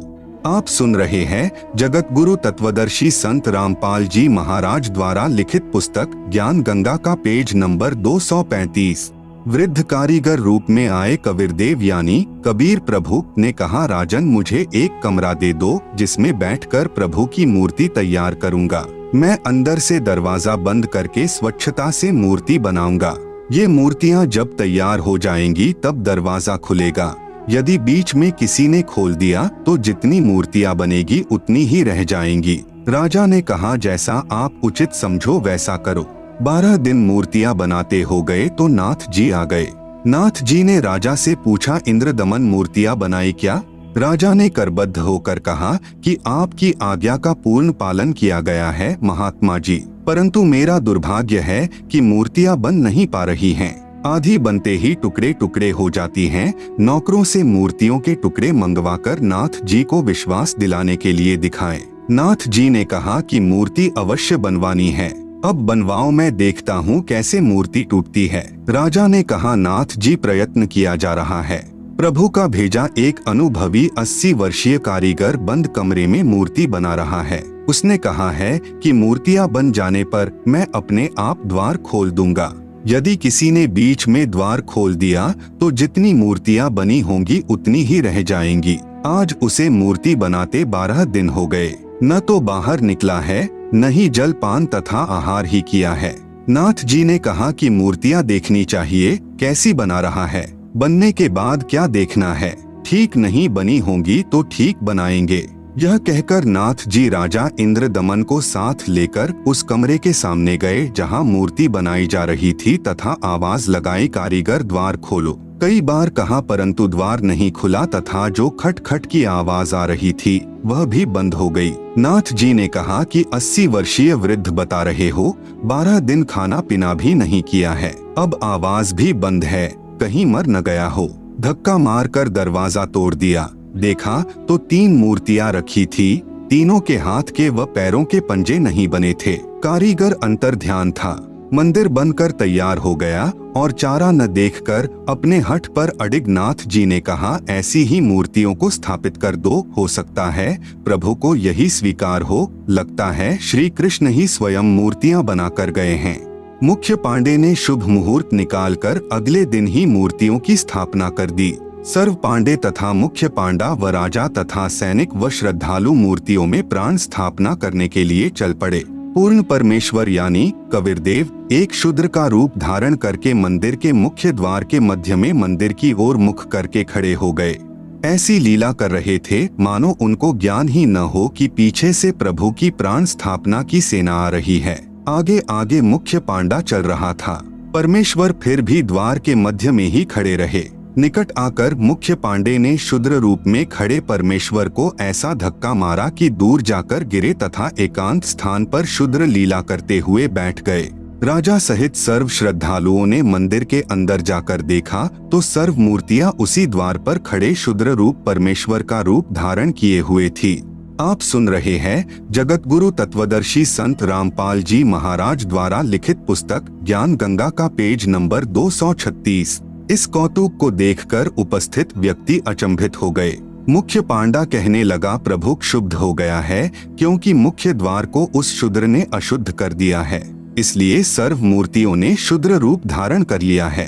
आप सुन रहे हैं जगत गुरु तत्वदर्शी संत रामपाल जी महाराज द्वारा लिखित पुस्तक ज्ञान गंगा का पेज नंबर 235। वृद्ध कारीगर रूप में आए कबीरदेव यानी कबीर प्रभु ने कहा, राजन मुझे एक कमरा दे दो जिसमें बैठकर प्रभु की मूर्ति तैयार करूंगा। मैं अंदर से दरवाजा बंद करके स्वच्छता से मूर्ति बनाऊंगा। ये मूर्तियां जब तैयार हो जाएंगी तब दरवाजा खुलेगा। यदि बीच में किसी ने खोल दिया तो जितनी मूर्तियां बनेगी उतनी ही रह जाएंगी। राजा ने कहा, जैसा आप उचित समझो वैसा करो। 12 दिन मूर्तियां बनाते हो गए तो नाथ जी आ गए। नाथ जी ने राजा से पूछा, इंद्रदमन मूर्तियां बनाई क्या? राजा ने करबद्ध होकर कहा कि आपकी आज्ञा का पूर्ण पालन किया गया है महात्मा जी, परंतु मेरा दुर्भाग्य है कि मूर्तियां बन नहीं पा रही हैं। आधी बनते ही टुकड़े टुकड़े हो जाती हैं। नौकरों से मूर्तियों के टुकड़े मंगवाकर नाथ जी को विश्वास दिलाने के लिए दिखाएं। नाथ जी ने कहा कि मूर्ति अवश्य बनवानी है, अब बनवाओ, मैं देखता हूँ कैसे मूर्ति टूटती है। राजा ने कहा, नाथ जी प्रयत्न किया जा रहा है। प्रभु का भेजा एक अनुभवी 80 वर्षीय कारीगर बंद कमरे में मूर्ति बना रहा है। उसने कहा है कि मूर्तियां बन जाने पर मैं अपने आप द्वार खोल दूंगा। यदि किसी ने बीच में द्वार खोल दिया तो जितनी मूर्तियां बनी होंगी उतनी ही रह जाएंगी। आज उसे मूर्ति बनाते 12 दिन हो गए, न तो बाहर निकला है न ही जलपान तथा आहार ही किया है। नाथ जी ने कहा कि मूर्तियां देखनी चाहिए, कैसी बना रहा है, बनने के बाद क्या देखना है, ठीक नहीं बनी होंगी तो ठीक बनाएंगे। यह कहकर नाथ जी राजा इंद्रदमन को साथ लेकर उस कमरे के सामने गए जहां मूर्ति बनाई जा रही थी तथा आवाज लगाई, कारीगर द्वार खोलो। कई बार कहा परंतु द्वार नहीं खुला तथा जो खट खट की आवाज आ रही थी वह भी बंद हो गई। नाथ जी ने कहा कि 80 वर्षीय वृद्ध बता रहे हो, 12 दिन खाना पीना भी नहीं किया है, अब आवाज भी बंद है, कहीं मर न गया हो। धक्का मारकर दरवाजा तोड़ दिया, देखा तो 3 मूर्तियां रखी थी। तीनों के हाथ के व पैरों के पंजे नहीं बने थे। कारीगर अंतर ध्यान था। मंदिर बनकर तैयार हो गया और चारा न देखकर अपने हठ पर अडिग नाथ जी ने कहा, ऐसी ही मूर्तियों को स्थापित कर दो। हो सकता है प्रभु को यही स्वीकार हो। लगता है श्री कृष्ण ही स्वयं मूर्तियां बनाकर गए हैं। मुख्य पांडे ने शुभ मुहूर्त निकालकर अगले दिन ही मूर्तियों की स्थापना कर दी। सर्व पांडे तथा मुख्य पांडा व राजा तथा सैनिक व श्रद्धालु मूर्तियों में प्राण स्थापना करने के लिए चल पड़े। पूर्ण परमेश्वर यानी कबीरदेव एक शूद्र का रूप धारण करके मंदिर के मुख्य द्वार के मध्य में मंदिर की ओर मुख करके खड़े हो गए। ऐसी लीला कर रहे थे मानो उनको ज्ञान ही न हो कि पीछे से प्रभु की प्राण स्थापना की सेना आ रही है। आगे आगे मुख्य पांडा चल रहा था। परमेश्वर फिर भी द्वार के मध्य में ही खड़े रहे। निकट आकर मुख्य पांडे ने शूद्र रूप में खड़े परमेश्वर को ऐसा धक्का मारा कि दूर जाकर गिरे तथा एकांत स्थान पर शूद्र लीला करते हुए बैठ गए। राजा सहित सर्व श्रद्धालुओं ने मंदिर के अंदर जाकर देखा तो सर्व मूर्तियां उसी द्वार पर खड़े शूद्र रूप परमेश्वर का रूप धारण किए हुए थी। आप सुन रहे हैं जगत गुरु तत्वदर्शी संत रामपाल जी महाराज द्वारा लिखित पुस्तक ज्ञान गंगा का पेज नंबर 236। इस कौतुक को देखकर उपस्थित व्यक्ति अचंभित हो गए। मुख्य पांडा कहने लगा, प्रभु क्षुब्ध हो गया है क्योंकि मुख्य द्वार को उस शूद्र ने अशुद्ध कर दिया है, इसलिए सर्व मूर्तियों ने शूद्र रूप धारण कर लिया है।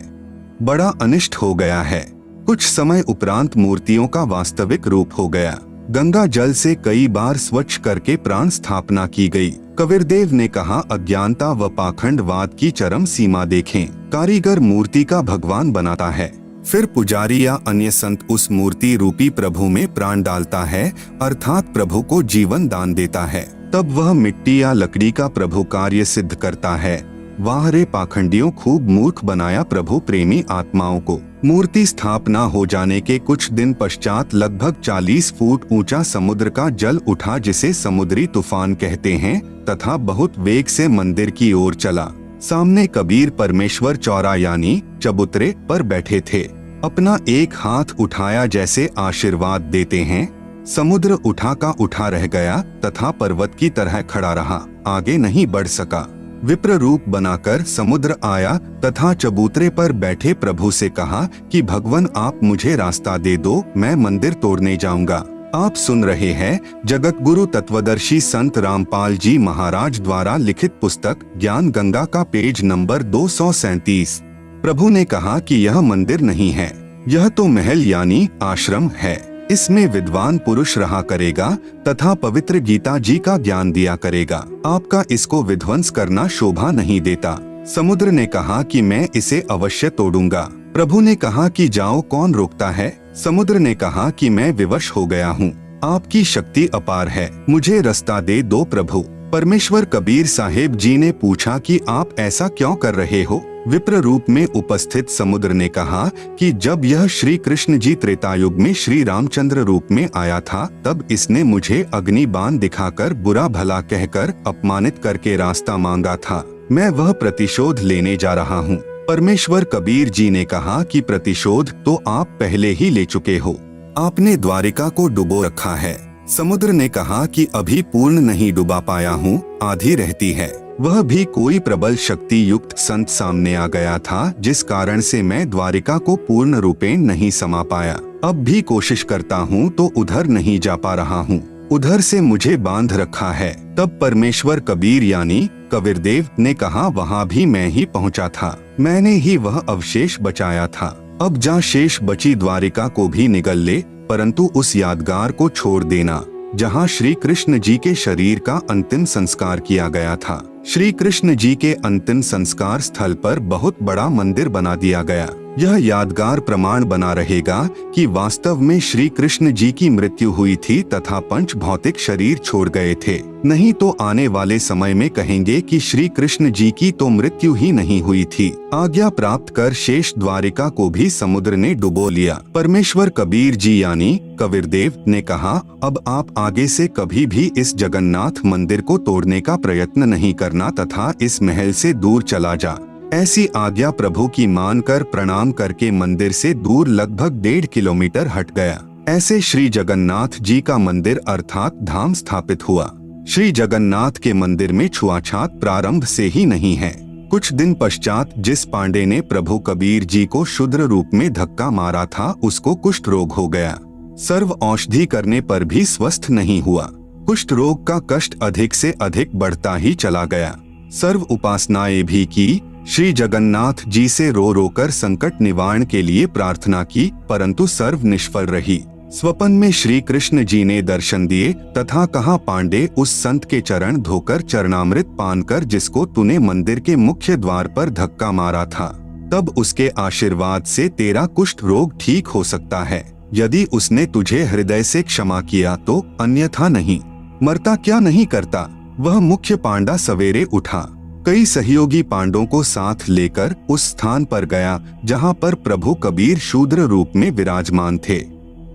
बड़ा अनिष्ट हो गया है। कुछ समय उपरांत मूर्तियों का वास्तविक रूप हो गया। गंगा जल से कई बार स्वच्छ करके प्राण स्थापना की गई। कबीरदेव ने कहा, अज्ञानता व पाखंडवाद की चरम सीमा देखें। कारीगर मूर्ति का भगवान बनाता है, फिर पुजारी या अन्य संत उस मूर्ति रूपी प्रभु में प्राण डालता है, अर्थात प्रभु को जीवन दान देता है। तब वह मिट्टी या लकड़ी का प्रभु कार्य सिद्ध करता है। वाह रे पाखंडियों, खूब मूर्ख बनाया प्रभु प्रेमी आत्माओं को। मूर्ति स्थापना हो जाने के कुछ दिन पश्चात लगभग 40 फुट ऊंचा समुद्र का जल उठा, जिसे समुद्री तूफान कहते हैं, तथा बहुत वेग से मंदिर की ओर चला। सामने कबीर परमेश्वर चौरा यानी चबूतरे पर बैठे थे। अपना एक हाथ उठाया जैसे आशीर्वाद देते हैं। समुद्र उठा का उठा रह गया तथा पर्वत की तरह खड़ा रहा, आगे नहीं बढ़ सका। विप्र रूप बनाकर समुद्र आया तथा चबूतरे पर बैठे प्रभु से कहा कि भगवान, आप मुझे रास्ता दे दो, मैं मंदिर तोड़ने जाऊंगा। आप सुन रहे हैं जगत गुरु तत्वदर्शी संत रामपाल जी महाराज द्वारा लिखित पुस्तक ज्ञान गंगा का पेज नंबर 237। प्रभु ने कहा कि यह मंदिर नहीं है, यह तो महल यानी आश्रम है। इसमें विद्वान पुरुष रहा करेगा तथा पवित्र गीता जी का ज्ञान दिया करेगा। आपका इसको विध्वंस करना शोभा नहीं देता। समुद्र ने कहा कि मैं इसे अवश्य तोड़ूंगा। प्रभु ने कहा कि जाओ, कौन रोकता है। समुद्र ने कहा कि मैं विवश हो गया हूँ, आपकी शक्ति अपार है, मुझे रास्ता दे दो प्रभु। परमेश्वर कबीर साहेब जी ने पूछा कि आप ऐसा क्यों कर रहे हो। विप्र रूप में उपस्थित समुद्र ने कहा कि जब यह श्री कृष्ण जी त्रेतायुग में श्री रामचंद्र रूप में आया था, तब इसने मुझे अग्नि बाण दिखाकर बुरा भला कहकर अपमानित करके रास्ता मांगा था। मैं वह प्रतिशोध लेने जा रहा हूँ। परमेश्वर कबीर जी ने कहा कि प्रतिशोध तो आप पहले ही ले चुके हो, आपने द्वारिका को डुबो रखा है। समुद्र ने कहा कि अभी पूर्ण नहीं डुबा पाया हूँ, आधी रहती है। वह भी कोई प्रबल शक्ति युक्त संत सामने आ गया था, जिस कारण से मैं द्वारिका को पूर्ण रूपेण नहीं समा पाया। अब भी कोशिश करता हूँ तो उधर नहीं जा पा रहा हूँ, उधर से मुझे बांध रखा है। तब परमेश्वर कबीर यानी कबीरदेव ने कहा, वहाँ भी मैं ही पहुँचा था, मैंने ही वह अवशेष बचाया था। अब जहाँ शेष बची द्वारिका को भी निगल ले, परंतु उस यादगार को छोड़ देना जहाँ श्री कृष्ण जी के शरीर का अंतिम संस्कार किया गया था। श्री कृष्ण जी के अंतिम संस्कार स्थल पर बहुत बड़ा मंदिर बना दिया गया। यह यादगार प्रमाण बना रहेगा कि वास्तव में श्री कृष्ण जी की मृत्यु हुई थी तथा पंच भौतिक शरीर छोड़ गए थे। नहीं तो आने वाले समय में कहेंगे कि श्री कृष्ण जी की तो मृत्यु ही नहीं हुई थी। आज्ञा प्राप्त कर शेष द्वारिका को भी समुद्र ने डुबो लिया। परमेश्वर कबीर जी यानी कबीरदेव ने कहा, अब आप आगे से कभी भी इस जगन्नाथ मंदिर को तोड़ने का प्रयत्न नहीं करना तथा इस महल से दूर चला जा। ऐसी आज्ञा प्रभु की मानकर प्रणाम करके मंदिर से दूर लगभग 1.5 किलोमीटर हट गया। ऐसे श्री जगन्नाथ जी का मंदिर अर्थात धाम स्थापित हुआ। श्री जगन्नाथ के मंदिर में छुआछात प्रारंभ से ही नहीं है। कुछ दिन पश्चात जिस पांडे ने प्रभु कबीर जी को शूद्र रूप में धक्का मारा था, उसको कुष्ठ रोग हो गया। सर्व औषधि करने पर भी स्वस्थ नहीं हुआ। कुष्ठ रोग का कष्ट अधिक से अधिक बढ़ता ही चला गया। सर्व उपासनाएं भी की, श्री जगन्नाथ जी से रो रो कर संकट निवारण के लिए प्रार्थना की, परंतु सर्व निष्फल रही। स्वप्न में श्री कृष्ण जी ने दर्शन दिए तथा कहा, पांडे, उस संत के चरण धोकर चरणामृत पान कर जिसको तूने मंदिर के मुख्य द्वार पर धक्का मारा था, तब उसके आशीर्वाद से तेरा कुष्ठ रोग ठीक हो सकता है। यदि उसने तुझे हृदय से क्षमा किया तो, अन्यथा नहीं। मरता क्या नहीं करता। वह मुख्य पांडा सवेरे उठा, कई सहयोगी पांडों को साथ लेकर उस स्थान पर गया जहां पर प्रभु कबीर शूद्र रूप में विराजमान थे।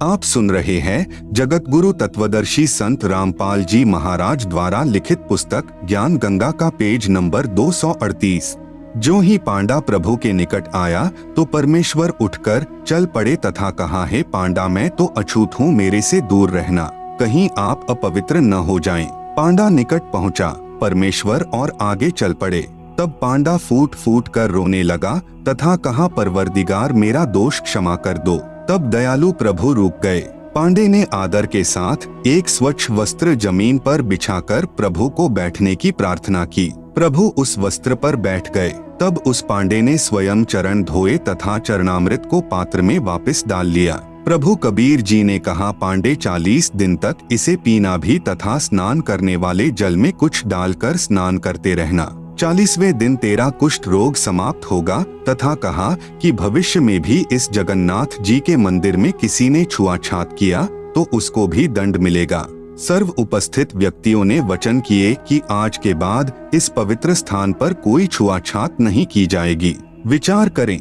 आप सुन रहे हैं जगत गुरु तत्वदर्शी संत रामपाल जी महाराज द्वारा लिखित पुस्तक ज्ञान गंगा का पेज नंबर 238। जो ही पांडा प्रभु के निकट आया तो परमेश्वर उठकर चल पड़े तथा कहा, हे पांडा, मैं तो अछूत हूँ, मेरे से दूर रहना, कहीं आप अपवित्र न हो जाएं। पांडा निकट पहुँचा परमेश्वर और आगे चल पड़े। तब पांडा फूट फूट कर रोने लगा तथा कहा, परवरदिगार, मेरा दोष क्षमा कर दो। तब दयालु प्रभु रुक गए। पांडे ने आदर के साथ एक स्वच्छ वस्त्र जमीन पर बिछाकर प्रभु को बैठने की प्रार्थना की। प्रभु उस वस्त्र पर बैठ गए। तब उस पांडे ने स्वयं चरण धोए तथा चरणामृत को पात्र में वापस डाल लिया। प्रभु कबीर जी ने कहा, पांडे 40 दिन तक इसे पीना भी तथा स्नान करने वाले जल में कुछ डालकर स्नान करते रहना। 40वें दिन तेरा कुष्ठ रोग समाप्त होगा। तथा कहा कि भविष्य में भी इस जगन्नाथ जी के मंदिर में किसी ने छुआछात किया तो उसको भी दंड मिलेगा। सर्व उपस्थित व्यक्तियों ने वचन किए कि आज के बाद इस पवित्र स्थान पर कोई छुआछात नहीं की जाएगी। विचार करें,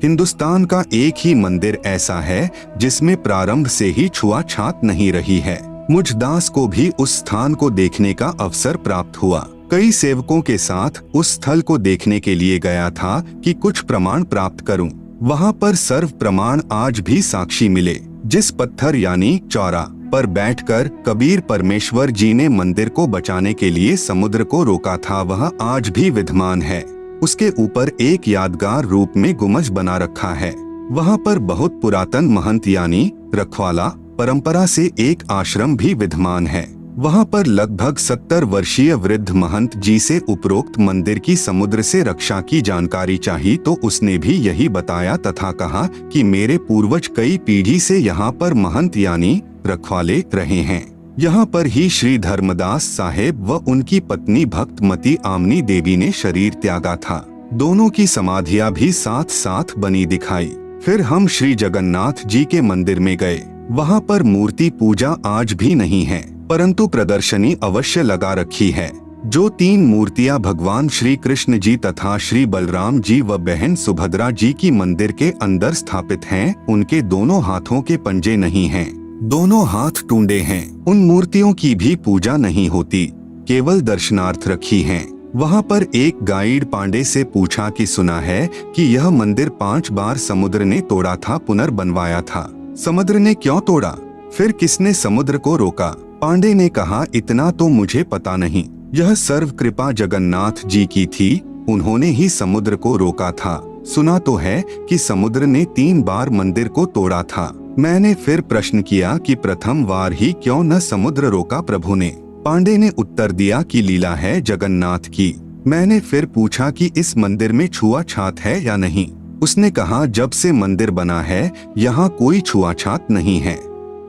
हिंदुस्तान का एक ही मंदिर ऐसा है जिसमें प्रारंभ से ही छुआछात नहीं रही है। मुझ दास को भी उस स्थान को देखने का अवसर प्राप्त हुआ। कई सेवकों के साथ उस स्थल को देखने के लिए गया था कि कुछ प्रमाण प्राप्त करूं। वहां पर सर्व प्रमाण आज भी साक्षी मिले। जिस पत्थर यानी चौरा पर बैठकर कबीर परमेश्वर जी ने मंदिर को बचाने के लिए समुद्र को रोका था, वह आज भी विद्यमान है। उसके ऊपर एक यादगार रूप में गुंबज बना रखा है। वहां पर बहुत पुरातन महंत यानी रखवाला परंपरा से एक आश्रम भी विद्यमान है। वहां पर लगभग 70 वर्षीय वृद्ध महंत जी से उपरोक्त मंदिर की समुद्र से रक्षा की जानकारी चाहिए तो उसने भी यही बताया तथा कहा कि मेरे पूर्वज कई पीढ़ी से यहाँ पर महंत यानी रखवाले रहे हैं। यहाँ पर ही श्री धर्मदास साहेब व उनकी पत्नी भक्तमती आमनी देवी ने शरीर त्यागा था। दोनों की समाधियां भी साथ साथ बनी दिखाई। फिर हम श्री जगन्नाथ जी के मंदिर में गए। वहाँ पर मूर्ति पूजा आज भी नहीं है, परंतु प्रदर्शनी अवश्य लगा रखी है। जो 3 मूर्तियां भगवान श्री कृष्ण जी तथा श्री बलराम जी व बहन सुभद्रा जी की मंदिर के अंदर स्थापित हैं, उनके दोनों हाथों के पंजे नहीं हैं, दोनों हाथ टूंडे हैं। उन मूर्तियों की भी पूजा नहीं होती, केवल दर्शनार्थ रखी हैं। वहाँ पर एक गाइड पांडे से पूछा कि सुना है कि यह मंदिर 5 बार समुद्र ने तोड़ा था, पुनर्बनवाया था। समुद्र ने क्यों तोड़ा? फिर किसने समुद्र को रोका? पांडे ने कहा, इतना तो मुझे पता नहीं। यह सर्व कृपा जगन्नाथ जी की थी, उन्होंने ही समुद्र को रोका था। सुना तो है कि समुद्र ने 3 बार मंदिर को तोड़ा था। मैंने फिर प्रश्न किया कि प्रथम बार ही क्यों न समुद्र रोका प्रभु ने? पांडे ने उत्तर दिया कि लीला है जगन्नाथ की। मैंने फिर पूछा कि इस मंदिर में छुआछात है या नहीं? उसने कहा, जब से मंदिर बना है यहाँ कोई छुआछात नहीं है।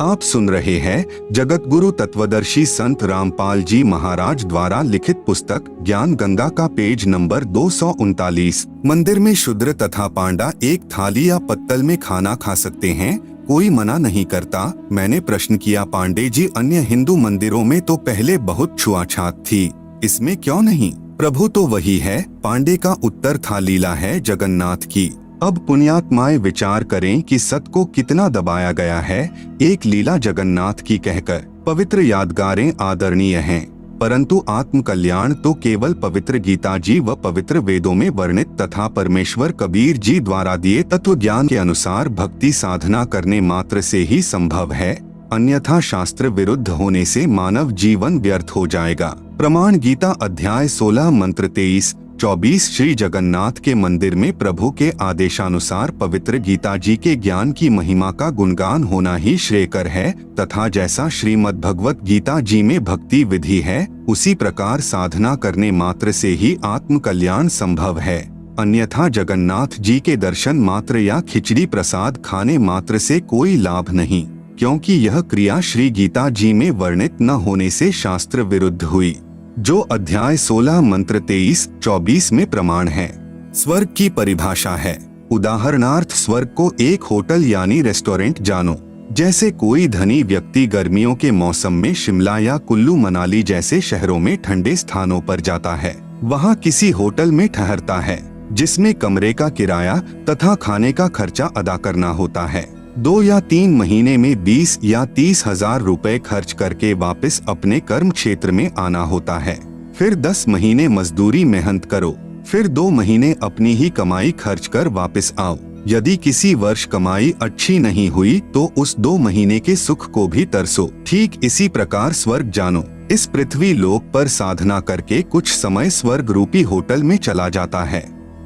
आप सुन रहे हैं जगत गुरु तत्वदर्शी संत रामपाल जी महाराज द्वारा लिखित पुस्तक ज्ञान गंगा का पेज नंबर 239। मंदिर में शूद्र तथा पांडा एक थाली या पत्तल में खाना खा सकते हैं, कोई मना नहीं करता। मैंने प्रश्न किया, पांडे जी अन्य हिंदू मंदिरों में तो पहले बहुत छुआछात थी, इसमें क्यों नहीं? प्रभु तो वही है। पांडे का उत्तर था, लीला है जगन्नाथ की। अब पुण्यात्माएं विचार करें कि सत को कितना दबाया गया है एक लीला जगन्नाथ की कहकर। पवित्र यादगारें आदरणीय हैं, परंतु आत्म कल्याण तो केवल पवित्र गीता जी व पवित्र वेदों में वर्णित तथा परमेश्वर कबीर जी द्वारा दिए तत्व ज्ञान के अनुसार भक्ति साधना करने मात्र से ही संभव है, अन्यथा शास्त्र विरुद्ध होने से मानव जीवन व्यर्थ हो जाएगा। प्रमाण गीता अध्याय 16 मंत्र 23-24। श्री जगन्नाथ के मंदिर में प्रभु के आदेशानुसार पवित्र गीता जी के ज्ञान की महिमा का गुणगान होना ही श्रेयकर है, तथा जैसा श्रीमद् भगवत गीता जी में भक्ति विधि है, उसी प्रकार साधना करने मात्र से ही आत्म कल्याण संभव है, अन्यथा जगन्नाथ जी के दर्शन मात्र या खिचड़ी प्रसाद खाने मात्र से कोई लाभ नहीं, क्योंकि यह क्रिया श्री गीता जी में वर्णित न होने से शास्त्र विरुद्ध हुई, जो अध्याय 16 मंत्र 23-24 में प्रमाण है। स्वर्ग की परिभाषा है। उदाहरणार्थ स्वर्ग को एक होटल यानी रेस्टोरेंट जानो। जैसे कोई धनी व्यक्ति गर्मियों के मौसम में शिमला या कुल्लू मनाली जैसे शहरों में ठंडे स्थानों पर जाता है, वहाँ किसी होटल में ठहरता है जिसमें कमरे का किराया तथा खाने का खर्चा अदा करना होता है। 2 या 3 महीने में 20 या 30 हजार रुपए खर्च करके वापस अपने कर्म क्षेत्र में आना होता है। फिर 10 महीने मजदूरी मेहनत करो, फिर 2 महीने अपनी ही कमाई खर्च कर वापस आओ। यदि किसी वर्ष कमाई अच्छी नहीं हुई तो उस 2 महीने के सुख को भी तरसो। ठीक इसी प्रकार स्वर्ग जानो। इस पृथ्वी लोक पर साधना करके कुछ समय स्वर्ग रूपी होटल में चला जाता है,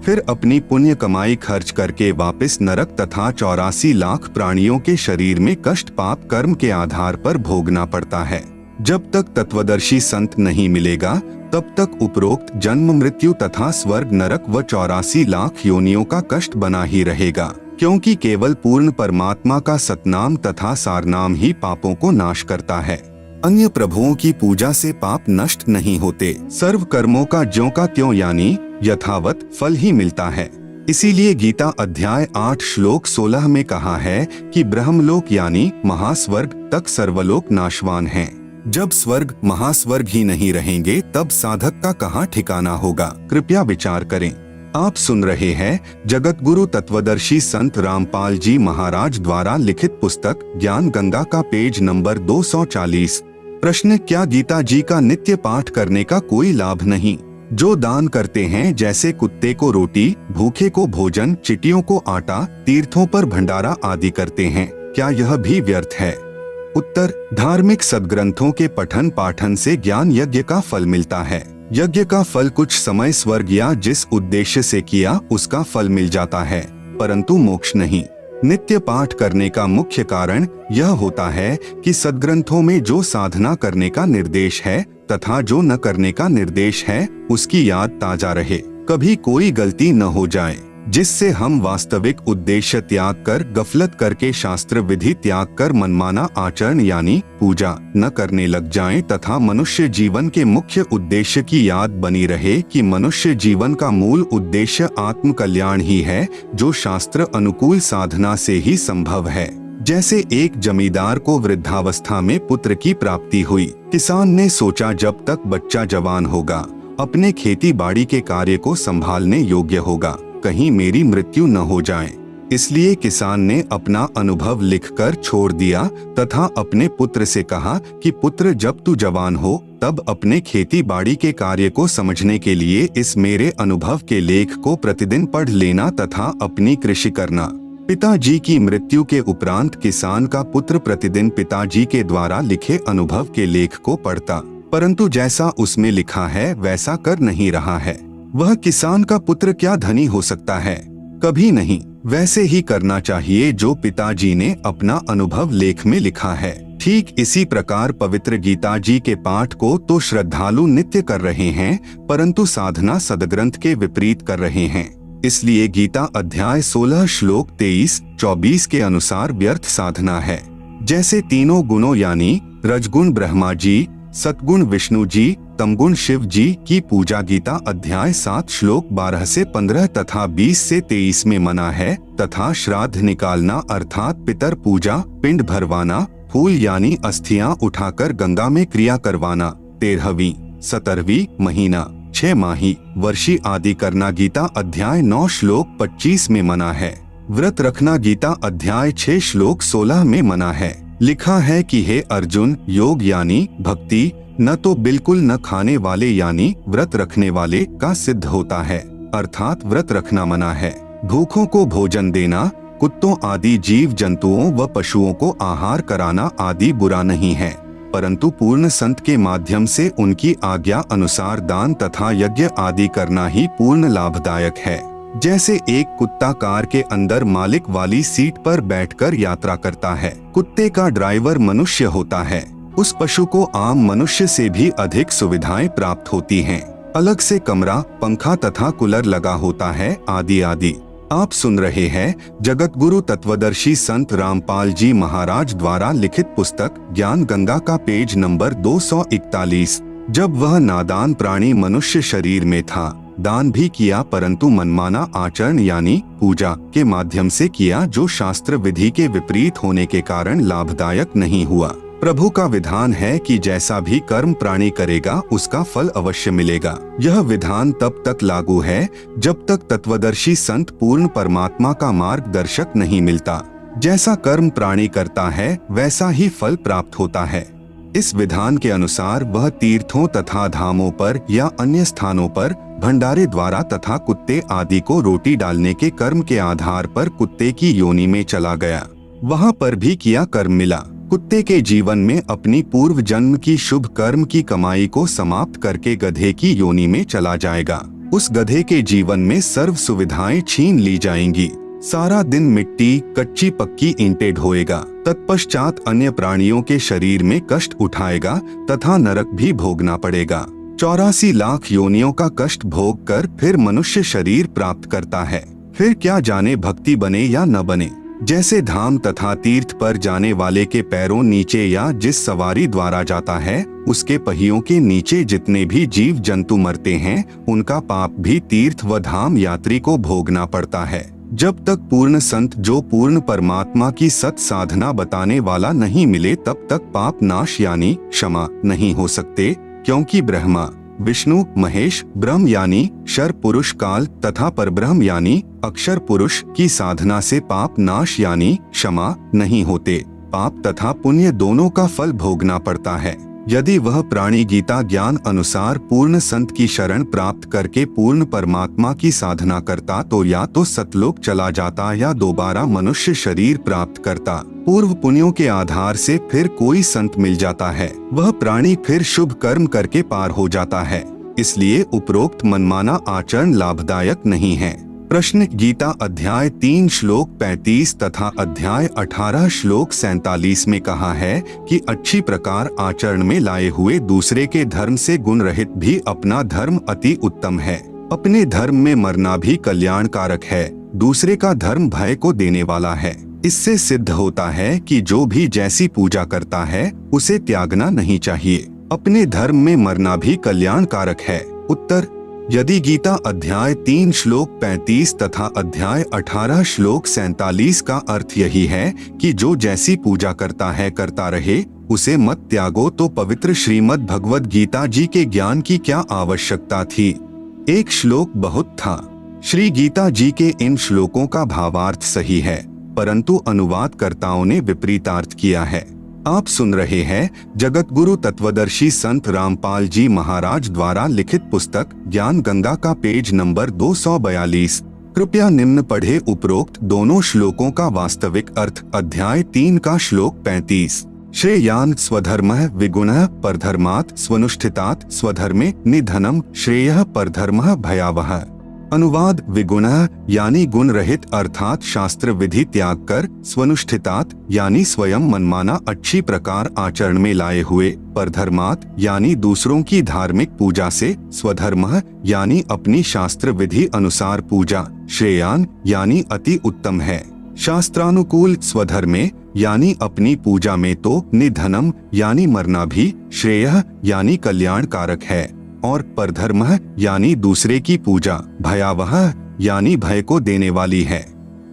फिर अपनी पुण्य कमाई खर्च करके वापस नरक तथा 84 लाख प्राणियों के शरीर में कष्ट पाप कर्म के आधार पर भोगना पड़ता है। जब तक तत्वदर्शी संत नहीं मिलेगा तब तक उपरोक्त जन्म मृत्यु तथा स्वर्ग नरक व 84 लाख योनियों का कष्ट बना ही रहेगा, क्योंकि केवल पूर्ण परमात्मा का सतनाम तथा सारनाम ही पापों को नाश करता है। अन्य प्रभुओं की पूजा से पाप नष्ट नहीं होते। सर्व कर्मों का ज्यों का त्यों यानी यथावत फल ही मिलता है। इसीलिए गीता अध्याय 8 श्लोक 16 में कहा है कि ब्रह्मलोक यानी महास्वर्ग तक सर्वलोक नाशवान हैं। जब स्वर्ग महास्वर्ग ही नहीं रहेंगे तब साधक का कहाँ ठिकाना होगा? कृपया विचार करें। आप सुन रहे हैं जगत गुरु तत्वदर्शी संत रामपाल जी महाराज द्वारा लिखित पुस्तक ज्ञान गंगा का पेज नंबर 240। प्रश्न: क्या गीता जी का नित्य पाठ करने का कोई लाभ नहीं? जो दान करते हैं, जैसे कुत्ते को रोटी, भूखे को भोजन, चिटियों को आटा, तीर्थों पर भंडारा आदि करते हैं, क्या यह भी व्यर्थ है? उत्तर: धार्मिक सद्ग्रंथों के पठन पाठन से ज्ञान यज्ञ का फल मिलता है। यज्ञ का फल कुछ समय स्वर्ग या जिस उद्देश्य से किया उसका फल मिल जाता है, परंतु मोक्ष नहीं। नित्य पाठ करने का मुख्य कारण यह होता है कि सद्ग्रंथों में जो साधना करने का निर्देश है तथा जो न करने का निर्देश है उसकी याद ताजा रहे, कभी कोई गलती न हो जाए, जिससे हम वास्तविक उद्देश्य त्याग कर गफलत करके शास्त्र विधि त्याग कर मनमाना आचरण यानी पूजा न करने लग जाएं तथा मनुष्य जीवन के मुख्य उद्देश्य की याद बनी रहे कि मनुष्य जीवन का मूल उद्देश्य आत्म कल्याण ही है, जो शास्त्र अनुकूल साधना से ही संभव है। जैसे एक जमींदार को वृद्धावस्था में पुत्र की प्राप्ति हुई। किसान ने सोचा जब तक बच्चा जवान होगा, अपने खेती बाड़ी के कार्य को संभालने योग्य होगा, कहीं मेरी मृत्यु न हो जाए। इसलिए किसान ने अपना अनुभव लिखकर छोड़ दिया तथा अपने पुत्र से कहा कि पुत्र, जब तू जवान हो तब अपने खेती बाड़ी के कार्य को समझने के लिए इस मेरे अनुभव के लेख को प्रतिदिन पढ़ लेना तथा अपनी कृषि करना। पिताजी की मृत्यु के उपरांत किसान का पुत्र प्रतिदिन पिताजी के द्वारा लिखे अनुभव के लेख को पढ़ता, परंतु जैसा उसमें लिखा है वैसा कर नहीं रहा है। वह किसान का पुत्र क्या धनी हो सकता है? कभी नहीं। वैसे ही करना चाहिए जो पिताजी ने अपना अनुभव लेख में लिखा है। ठीक इसी प्रकार पवित्र गीता जी के पाठ को तो श्रद्धालु नित्य कर रहे हैं, परंतु साधना सदग्रंथ के विपरीत कर रहे हैं। इसलिए गीता अध्याय 16 श्लोक 23-24 के अनुसार व्यर्थ साधना है। जैसे तीनों गुणों यानी रजगुण ब्रह्मा जी, सतगुण विष्णु जी, तमगुण शिव जी की पूजा गीता अध्याय 7 श्लोक 12 से 15 तथा 20 से 23 में मना है, तथा श्राद्ध निकालना अर्थात पितर पूजा, पिंड भरवाना, फूल यानी अस्थियां उठाकर गंगा में क्रिया करवाना, 13वीं 17वीं महीना 6 माही वर्षी आदि करना गीता अध्याय 9 श्लोक 25 में मना है। व्रत रखना गीता अध्याय 6 श्लोक 16 में मना है। लिखा है कि हे अर्जुन, योग यानी भक्ति न तो बिल्कुल न खाने वाले यानी व्रत रखने वाले का सिद्ध होता है, अर्थात व्रत रखना मना है। भूखों को भोजन देना, कुत्तों आदि जीव जंतुओं व पशुओं को आहार कराना आदि बुरा नहीं है, परंतु पूर्ण संत के माध्यम से उनकी आज्ञा अनुसार दान तथा यज्ञ आदि करना ही पूर्ण लाभदायक है। जैसे एक कुत्ता कार के अंदर मालिक वाली सीट पर बैठकर यात्रा करता है, कुत्ते का ड्राइवर मनुष्य होता है, उस पशु को आम मनुष्य से भी अधिक सुविधाएं प्राप्त होती हैं। अलग से कमरा, पंखा तथा कूलर लगा होता है आदि आदि। आप सुन रहे हैं जगत गुरु तत्वदर्शी संत रामपाल जी महाराज द्वारा लिखित पुस्तक ज्ञान गंगा का पेज नंबर 241। जब वह नादान प्राणी मनुष्य शरीर में था, दान भी किया, परंतु मनमाना आचरण यानी पूजा के माध्यम से किया, जो शास्त्र विधि के विपरीत होने के कारण लाभदायक नहीं हुआ। प्रभु का विधान है कि जैसा भी कर्म प्राणी करेगा उसका फल अवश्य मिलेगा। यह विधान तब तक लागू है जब तक तत्वदर्शी संत पूर्ण परमात्मा का मार्गदर्शक नहीं मिलता। जैसा कर्म प्राणी करता है वैसा ही फल प्राप्त होता है। इस विधान के अनुसार वह तीर्थों तथा धामों पर या अन्य स्थानों पर भंडारे द्वारा तथा कुत्ते आदि को रोटी डालने के कर्म के आधार पर कुत्ते की योनि में चला गया, वहां पर भी किया कर्म मिला। कुत्ते के जीवन में अपनी पूर्व जन्म की शुभ कर्म की कमाई को समाप्त करके गधे की योनि में चला जाएगा। उस गधे के जीवन में सर्व सुविधाएं छीन ली जाएंगी। सारा दिन मिट्टी, कच्ची पक्की ईंटें ढोएगा, तत्पश्चात अन्य प्राणियों के शरीर में कष्ट उठाएगा तथा नरक भी भोगना पड़ेगा। 84 लाख योनियों का कष्ट भोग कर फिर मनुष्य शरीर प्राप्त करता है। फिर क्या जाने भक्ति बने या न बने। जैसे धाम तथा तीर्थ पर जाने वाले के पैरों नीचे या जिस सवारी द्वारा जाता है उसके पहियों के नीचे जितने भी जीव जंतु मरते हैं उनका पाप भी तीर्थ व धाम यात्री को भोगना पड़ता है। जब तक पूर्ण संत जो पूर्ण परमात्मा की सत साधना बताने वाला नहीं मिले तब तक पाप नाश यानी क्षमा नहीं हो सकते, क्योंकि ब्रह्मा, विष्णु, महेश, ब्रह्म यानी क्षर पुरुष काल तथा परब्रह्म यानी अक्षर पुरुष की साधना से पाप नाश यानी क्षमा नहीं होते। पाप तथा पुण्य दोनों का फल भोगना पड़ता है। यदि वह प्राणी गीता ज्ञान अनुसार पूर्ण संत की शरण प्राप्त करके पूर्ण परमात्मा की साधना करता तो या तो सतलोक चला जाता या दोबारा मनुष्य शरीर प्राप्त करता। पूर्व पुण्यों के आधार से फिर कोई संत मिल जाता है, वह प्राणी फिर शुभ कर्म करके पार हो जाता है। इसलिए उपरोक्त मनमाना आचरण लाभदायक नहीं है। प्रश्न: गीता अध्याय 3 श्लोक 35 तथा अध्याय 18 श्लोक 47 में कहा है कि अच्छी प्रकार आचरण में लाए हुए दूसरे के धर्म से गुण रहित भी अपना धर्म अति उत्तम है। अपने धर्म में मरना भी कल्याणकारक है। दूसरे का धर्म भय को देने वाला है। इससे सिद्ध होता है कि जो भी जैसी पूजा करता है उसे त्यागना नहीं चाहिए। अपने धर्म में मरना भी कल्याणकारक है। उत्तर: यदि गीता अध्याय 3 श्लोक 35 तथा अध्याय 18 श्लोक 47 का अर्थ यही है कि जो जैसी पूजा करता है करता रहे, उसे मत त्यागो, तो पवित्र श्रीमद् भगवद गीता जी के ज्ञान की क्या आवश्यकता थी। एक श्लोक बहुत था। श्री गीता जी के इन श्लोकों का भावार्थ सही है, परंतु अनुवादकर्ताओं ने विपरीतार्थ किया है। आप सुन रहे हैं जगत गुरु तत्वदर्शी संत रामपाल जी महाराज द्वारा लिखित पुस्तक ज्ञान गंगा का पेज नंबर 242। कृपया निम्न पढ़े उपरोक्त दोनों श्लोकों का वास्तविक अर्थ। अध्याय 3 का श्लोक 35। श्रेयान स्वधर्मः विगुणः परधर्मात् स्वनुष्ठितात् स्वधर्मे निधनम श्रेयः परधर्मः भयावह। अनुवाद: विगुणः यानी गुण रहित अर्थात शास्त्र विधि त्याग कर, स्वनुष्ठितात यानी स्वयं मनमाना अच्छी प्रकार आचरण में लाए हुए, परधर्मात् यानी दूसरों की धार्मिक पूजा से, स्वधर्मः यानी अपनी शास्त्र विधि अनुसार पूजा, श्रेयान यानी अति उत्तम है, शास्त्रानुकूल, स्वधर्मे यानी अपनी पूजा में तो, निधनम यानी मरना भी, श्रेयः यानी कल्याणकारक है, और परधर्मः यानी दूसरे की पूजा, भयावह यानी भय को देने वाली है।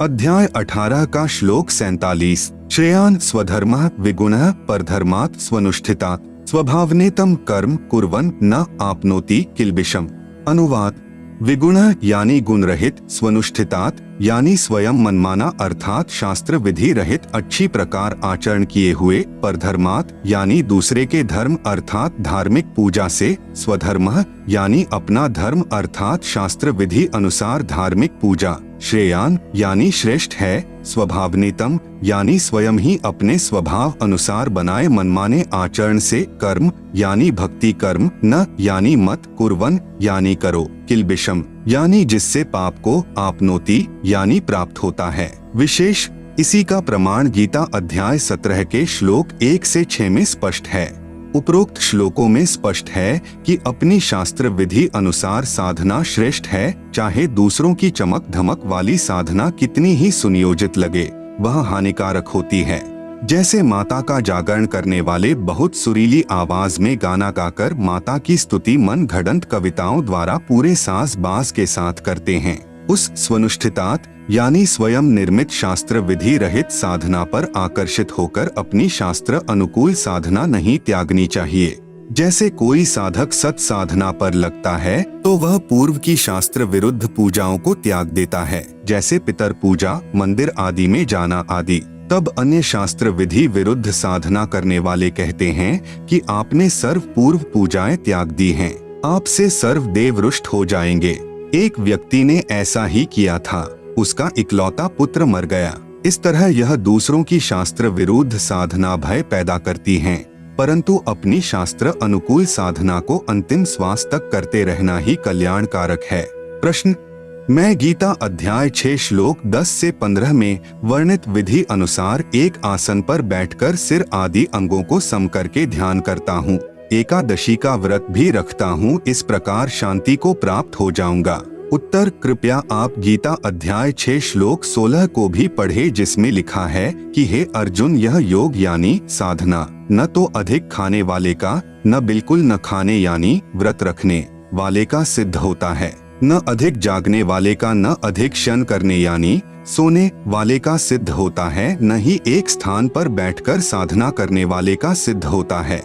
अध्याय 18 का श्लोक 47। श्रेयान स्वधर्मः विगुणः परधर्मात् स्वनुष्ठितात् स्वभावनेतम कर्म कुर्वन् न आपनोति किल्बिषम्। अनुवाद: विगुणः यानी गुण रहित, स्वनुष्ठितात् यानी स्वयं मनमाना अर्थात शास्त्र विधि रहित अच्छी प्रकार आचरण किए हुए, परधर्मात् यानी दूसरे के धर्म अर्थात धार्मिक पूजा से, स्वधर्मः यानी अपना धर्म अर्थात शास्त्र विधि अनुसार धार्मिक पूजा, श्रेयान यानी श्रेष्ठ है, स्वभावनीतम यानी स्वयं ही अपने स्वभाव अनुसार बनाए मनमाने आचरण से, कर्म यानी भक्ति कर्म, न यानी मत, कुर्वन यानी करो, किल्बिषम यानी जिससे पाप को, आपनोति यानी प्राप्त होता है। विशेष इसी का प्रमाण गीता अध्याय 17 के श्लोक 1 से 6 में स्पष्ट है। उपरोक्त श्लोकों में स्पष्ट है कि अपनी शास्त्र विधि अनुसार साधना श्रेष्ठ है, चाहे दूसरों की चमक धमक वाली साधना कितनी ही सुनियोजित लगे, वह हानिकारक होती है। जैसे माता का जागरण करने वाले बहुत सुरीली आवाज में गाना गाकर माता की स्तुति मन घड़ंत कविताओं द्वारा पूरे साज बाज के साथ करते हैं, उस स्वनुष्ठितात यानी स्वयं निर्मित शास्त्र विधि रहित साधना पर आकर्षित होकर अपनी शास्त्र अनुकूल साधना नहीं त्यागनी चाहिए। जैसे कोई साधक सत साधना पर लगता है तो वह पूर्व की शास्त्र विरुद्ध पूजाओं को त्याग देता है, जैसे पितर पूजा, मंदिर आदि में जाना आदि। तब अन्य शास्त्र विधि विरुद्ध साधना करने वाले कहते हैं कि आपने सर्व पूर्व पूजाएं त्याग दी हैं, आपसे सर्व देव रुष्ट हो जाएंगे। एक व्यक्ति ने ऐसा ही किया था, उसका इकलौता पुत्र मर गया। इस तरह यह दूसरों की शास्त्र विरुद्ध साधना भय पैदा करती हैं। परंतु अपनी शास्त्र अनुकूल साधना को अंतिम श्वास तक करते रहना ही कल्याणकारक है। प्रश्न, मैं गीता अध्याय 6 श्लोक 10 से 15 में वर्णित विधि अनुसार एक आसन पर बैठकर सिर आदि अंगों को सम करके ध्यान करता हूँ, एकादशी का व्रत भी रखता हूँ, इस प्रकार शांति को प्राप्त हो जाऊंगा। उत्तर, कृपया आप गीता अध्याय 6 श्लोक 16 को भी पढ़े, जिसमें लिखा है कि हे अर्जुन, यह योग यानी साधना न तो अधिक खाने वाले का, न बिल्कुल न खाने यानी व्रत रखने वाले का सिद्ध होता है, न अधिक जागने वाले का, न अधिक क्षण करने यानी सोने वाले का सिद्ध होता है, न ही एक स्थान पर बैठकर साधना करने वाले का सिद्ध होता है।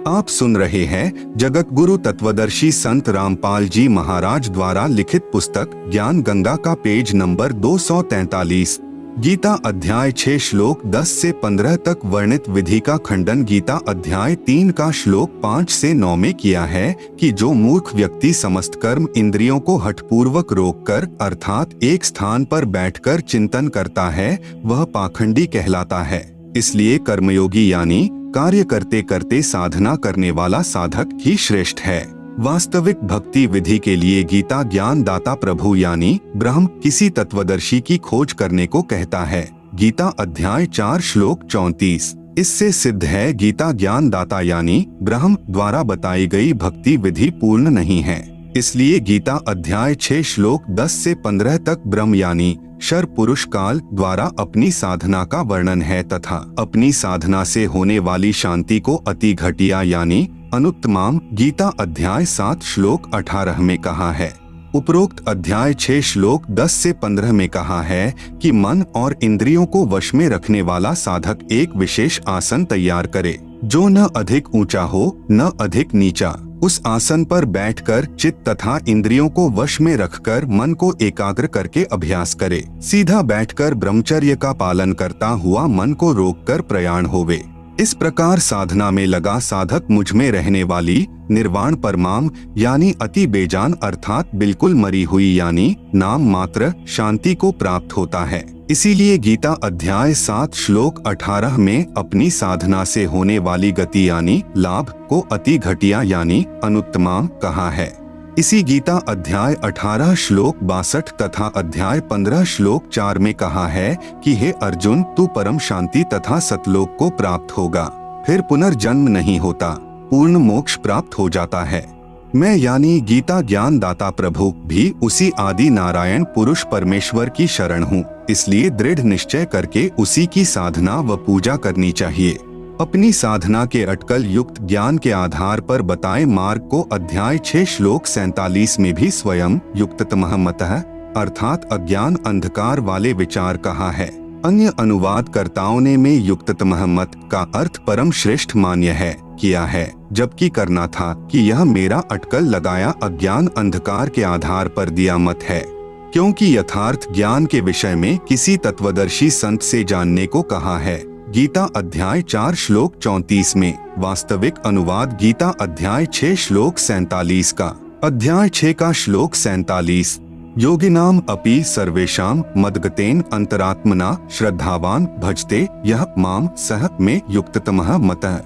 आप सुन रहे हैं जगत गुरु तत्वदर्शी संत रामपाल जी महाराज द्वारा लिखित पुस्तक ज्ञान गंगा का पेज नंबर 243। गीता अध्याय 6 श्लोक 10 से 15 तक वर्णित विधि का खंडन गीता अध्याय 3 का श्लोक 5 से 9 में किया है कि जो मूर्ख व्यक्ति समस्त कर्म इंद्रियों को हठपूर्वक रोककर अर्थात एक स्थान पर बैठकर चिंतन करता है, वह पाखंडी कहलाता है। इसलिए कर्मयोगी यानी कार्य करते करते साधना करने वाला साधक ही श्रेष्ठ है। वास्तविक भक्ति विधि के लिए गीता ज्ञान दाता प्रभु यानी ब्रह्म किसी तत्वदर्शी की खोज करने को कहता है। गीता अध्याय 4 श्लोक 34। इससे सिद्ध है गीता ज्ञान दाता यानी ब्रह्म द्वारा बताई गई भक्ति विधि पूर्ण नहीं है। इसलिए गीता अध्याय 6 श्लोक 10 से 15 तक ब्रह्म यानी शर पुरुष काल द्वारा अपनी साधना का वर्णन है तथा अपनी साधना से होने वाली शांति को अति घटिया यानी अनुत्तमाम गीता अध्याय 7 श्लोक 18 में कहा है। उपरोक्त अध्याय 6 श्लोक 10 से 15 में कहा है कि मन और इंद्रियों को वश में रखने वाला साधक एक विशेष आसन तैयार करे, जो न अधिक ऊंचा हो न अधिक नीचा। उस आसन पर बैठकर चित्त तथा इंद्रियों को वश में रखकर मन को एकाग्र करके अभ्यास करे। सीधा बैठकर ब्रह्मचर्य का पालन करता हुआ मन को रोककर प्रयाण होवे। इस प्रकार साधना में लगा साधक मुझ में रहने वाली निर्वाण परमाम यानी अति बेजान अर्थात बिल्कुल मरी हुई यानी नाम मात्र शांति को प्राप्त होता है। इसीलिए गीता अध्याय 7 श्लोक 18 में अपनी साधना से होने वाली गति यानी लाभ को अति घटिया यानी अनुत्तमाम कहा है। इसी गीता अध्याय 18 श्लोक 62 तथा अध्याय 15 श्लोक 4 में कहा है कि हे अर्जुन, तू परम शांति तथा सतलोक को प्राप्त होगा, फिर पुनर्जन्म नहीं होता, पूर्ण मोक्ष प्राप्त हो जाता है। मैं यानी गीता ज्ञान दाता प्रभु भी उसी आदि नारायण पुरुष परमेश्वर की शरण हूँ, इसलिए दृढ़ निश्चय करके उसी की साधना व पूजा करनी चाहिए। अपनी साधना के अटकल युक्त ज्ञान के आधार पर बताए मार्ग को अध्याय 6 श्लोक 47 में भी स्वयं युक्ततमः मतः अर्थात अज्ञान अंधकार वाले विचार कहा है। अन्य अनुवादकर्ताओं ने में युक्ततमः मत का अर्थ परम श्रेष्ठ मान्य है किया है, जबकि करना था कि यह मेरा अटकल लगाया अज्ञान अंधकार के आधार पर दिया मत है, क्योंकि यथार्थ ज्ञान के विषय में किसी तत्वदर्शी संत से जानने को कहा है। गीता अध्याय 4 श्लोक 34 में वास्तविक अनुवाद गीता अध्याय 6 श्लोक 47 का। अध्याय 6 का श्लोक 47 योगिनाम अपि सर्वेषाम मद्गतेन अंतरात्मना श्रद्धावान भजते यह माम सह में युक्ततमः मतः।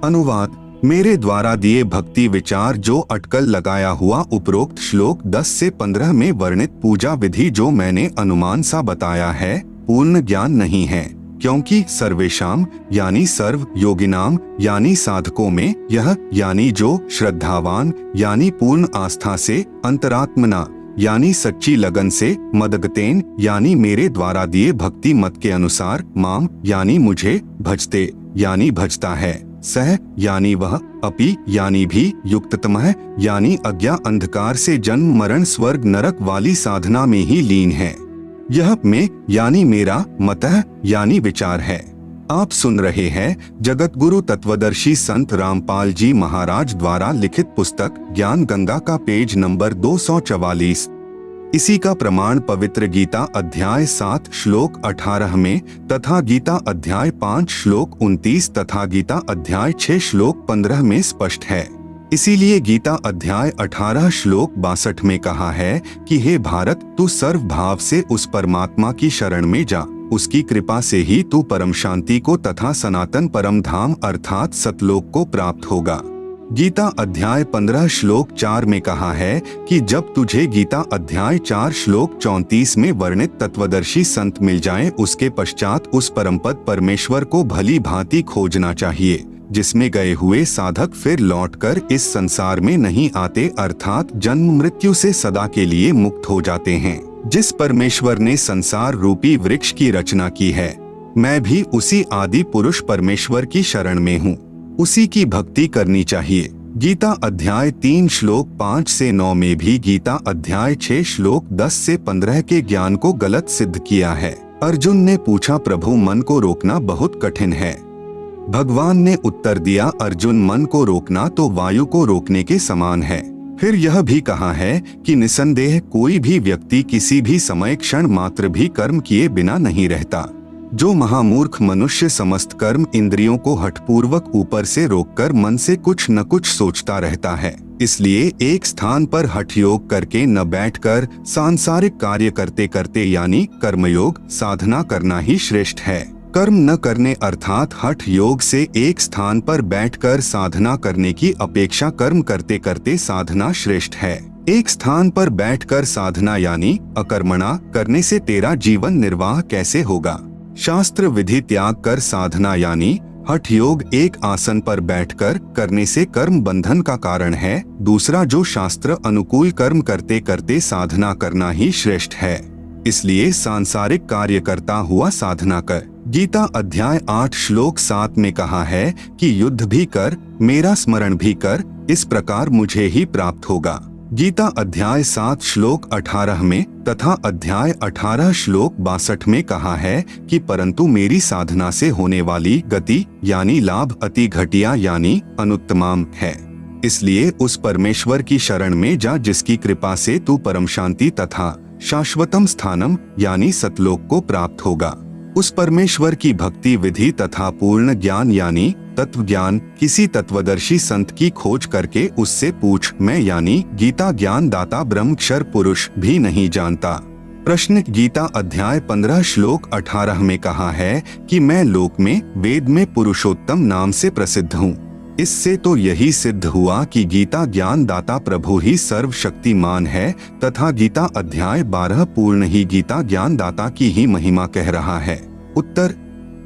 अनुवाद मेरे द्वारा दिए भक्ति विचार जो अटकल लगाया हुआ उपरोक्त श्लोक 10 से 15 में वर्णित पूजा विधि जो मैंने अनुमान सा बताया है, पूर्ण ज्ञान नहीं है, क्योंकि सर्वेशाम यानी सर्व, योगिनाम यानी साधकों में, यह यानी जो, श्रद्धावान यानी पूर्ण आस्था से, अंतरात्मना यानी सच्ची लगन से, मदगतेन यानी मेरे द्वारा दिए भक्ति मत के अनुसार, माम यानी मुझे, भजते यानी भजता है, सह यानी वह, अपि यानी भी, युक्ततमः यानी अज्ञा अंधकार से जन्म मरण स्वर्ग नरक वाली साधना में ही लीन है। यह में यानी मेरा, मतः यानी विचार है। आप सुन रहे हैं जगत गुरु तत्वदर्शी संत रामपाल जी महाराज द्वारा लिखित पुस्तक ज्ञान गंगा का पेज नंबर 244। इसी का प्रमाण पवित्र गीता अध्याय 7 श्लोक 18 में तथा गीता अध्याय 5 श्लोक 29 तथा गीता अध्याय 6 श्लोक 15 में स्पष्ट है। इसीलिए गीता अध्याय 18 श्लोक 62 में कहा है कि हे भारत, तू सर्व भाव से उस परमात्मा की शरण में जा उसकी कृपा से ही तू परम शांति को तथा सनातन परम धाम अर्थात सतलोक को प्राप्त होगा। गीता अध्याय 15 श्लोक 4 में कहा है कि जब तुझे गीता अध्याय 4 श्लोक 34 में वर्णित तत्वदर्शी संत मिल जाएं, उसके पश्चात उस परमपद परमेश्वर को भली भांति खोजना चाहिए, जिसमें गए हुए साधक फिर लौटकर इस संसार में नहीं आते, अर्थात जन्म मृत्यु से सदा के लिए मुक्त हो जाते हैं। जिस परमेश्वर ने संसार रूपी वृक्ष की रचना की है, मैं भी उसी आदि पुरुष परमेश्वर की शरण में हूँ, उसी की भक्ति करनी चाहिए। गीता अध्याय 3 श्लोक 5 से 9 में भी गीता अध्याय 6 श्लोक 10 से 15 के ज्ञान को गलत सिद्ध किया है। अर्जुन ने पूछा, प्रभु मन को रोकना बहुत कठिन है। भगवान ने उत्तर दिया, अर्जुन मन को रोकना तो वायु को रोकने के समान है। फिर यह भी कहा है कि निसंदेह कोई भी व्यक्ति किसी भी समय क्षण मात्र भी कर्म किए बिना नहीं रहता। जो महामूर्ख मनुष्य समस्त कर्म इंद्रियों को हठपूर्वक ऊपर से रोककर मन से कुछ न कुछ सोचता रहता है। इसलिए एक स्थान पर हठ योग करके न बैठकर सांसारिक कार्य करते करते यानी कर्मयोग साधना करना ही श्रेष्ठ है। कर्म न करने अर्थात हठ योग से एक स्थान पर बैठकर साधना करने की अपेक्षा कर्म करते करते साधना श्रेष्ठ है। एक स्थान पर बैठकर साधना यानी अकर्मणा करने से तेरा जीवन निर्वाह कैसे होगा। शास्त्र विधि त्याग कर साधना यानी हठ योग एक आसन पर बैठकर करने से कर्म बंधन का कारण है। दूसरा जो शास्त्र अनुकूल कर्म करते करते साधना करना ही श्रेष्ठ है। इसलिए सांसारिक कार्य करता हुआ साधना कर। गीता अध्याय 8 श्लोक 7 में कहा है कि युद्ध भी कर, मेरा स्मरण भी कर, इस प्रकार मुझे ही प्राप्त होगा। गीता अध्याय 7 श्लोक 18 में तथा अध्याय 18 श्लोक 62 में कहा है कि परंतु मेरी साधना से होने वाली गति यानी लाभ अति घटिया यानी अनुत्तमाम है। इसलिए उस परमेश्वर की शरण में जा जिसकी कृपा से तू परम शांति तथा शाश्वतम स्थानम यानी सतलोक को प्राप्त होगा। उस परमेश्वर की भक्ति विधि तथा पूर्ण ज्ञान यानी तत्व ज्ञान किसी तत्वदर्शी संत की खोज करके उससे पूछ, मैं यानी गीता ज्ञान दाता ब्रह्मक्षर पुरुष भी नहीं जानता। प्रश्न गीता अध्याय 15 श्लोक 18 में कहा है कि मैं लोक में वेद में पुरुषोत्तम नाम से प्रसिद्ध हूँ। इससे तो यही सिद्ध हुआ कि गीता ज्ञान दाता प्रभु ही सर्वशक्तिमान है तथा गीता अध्याय 12 पूर्ण ही गीता ज्ञान दाता की ही महिमा कह रहा है। उत्तर,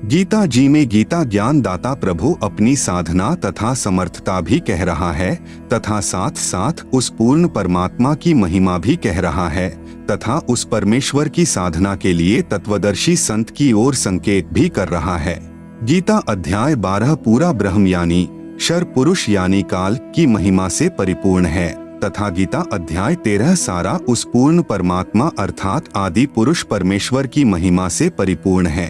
गीता जी में गीता ज्ञान दाता प्रभु अपनी साधना तथा समर्थता भी कह रहा है तथा साथ साथ उस पूर्ण परमात्मा की महिमा भी कह रहा है तथा उस परमेश्वर की साधना के लिए तत्वदर्शी संत की ओर संकेत भी कर रहा है। गीता अध्याय 12 पूरा ब्रह्म यानी क्षर पुरुष यानी काल की महिमा से परिपूर्ण है तथा गीता अध्याय 13 सारा उस पूर्ण परमात्मा अर्थात आदि पुरुष परमेश्वर की महिमा से परिपूर्ण है।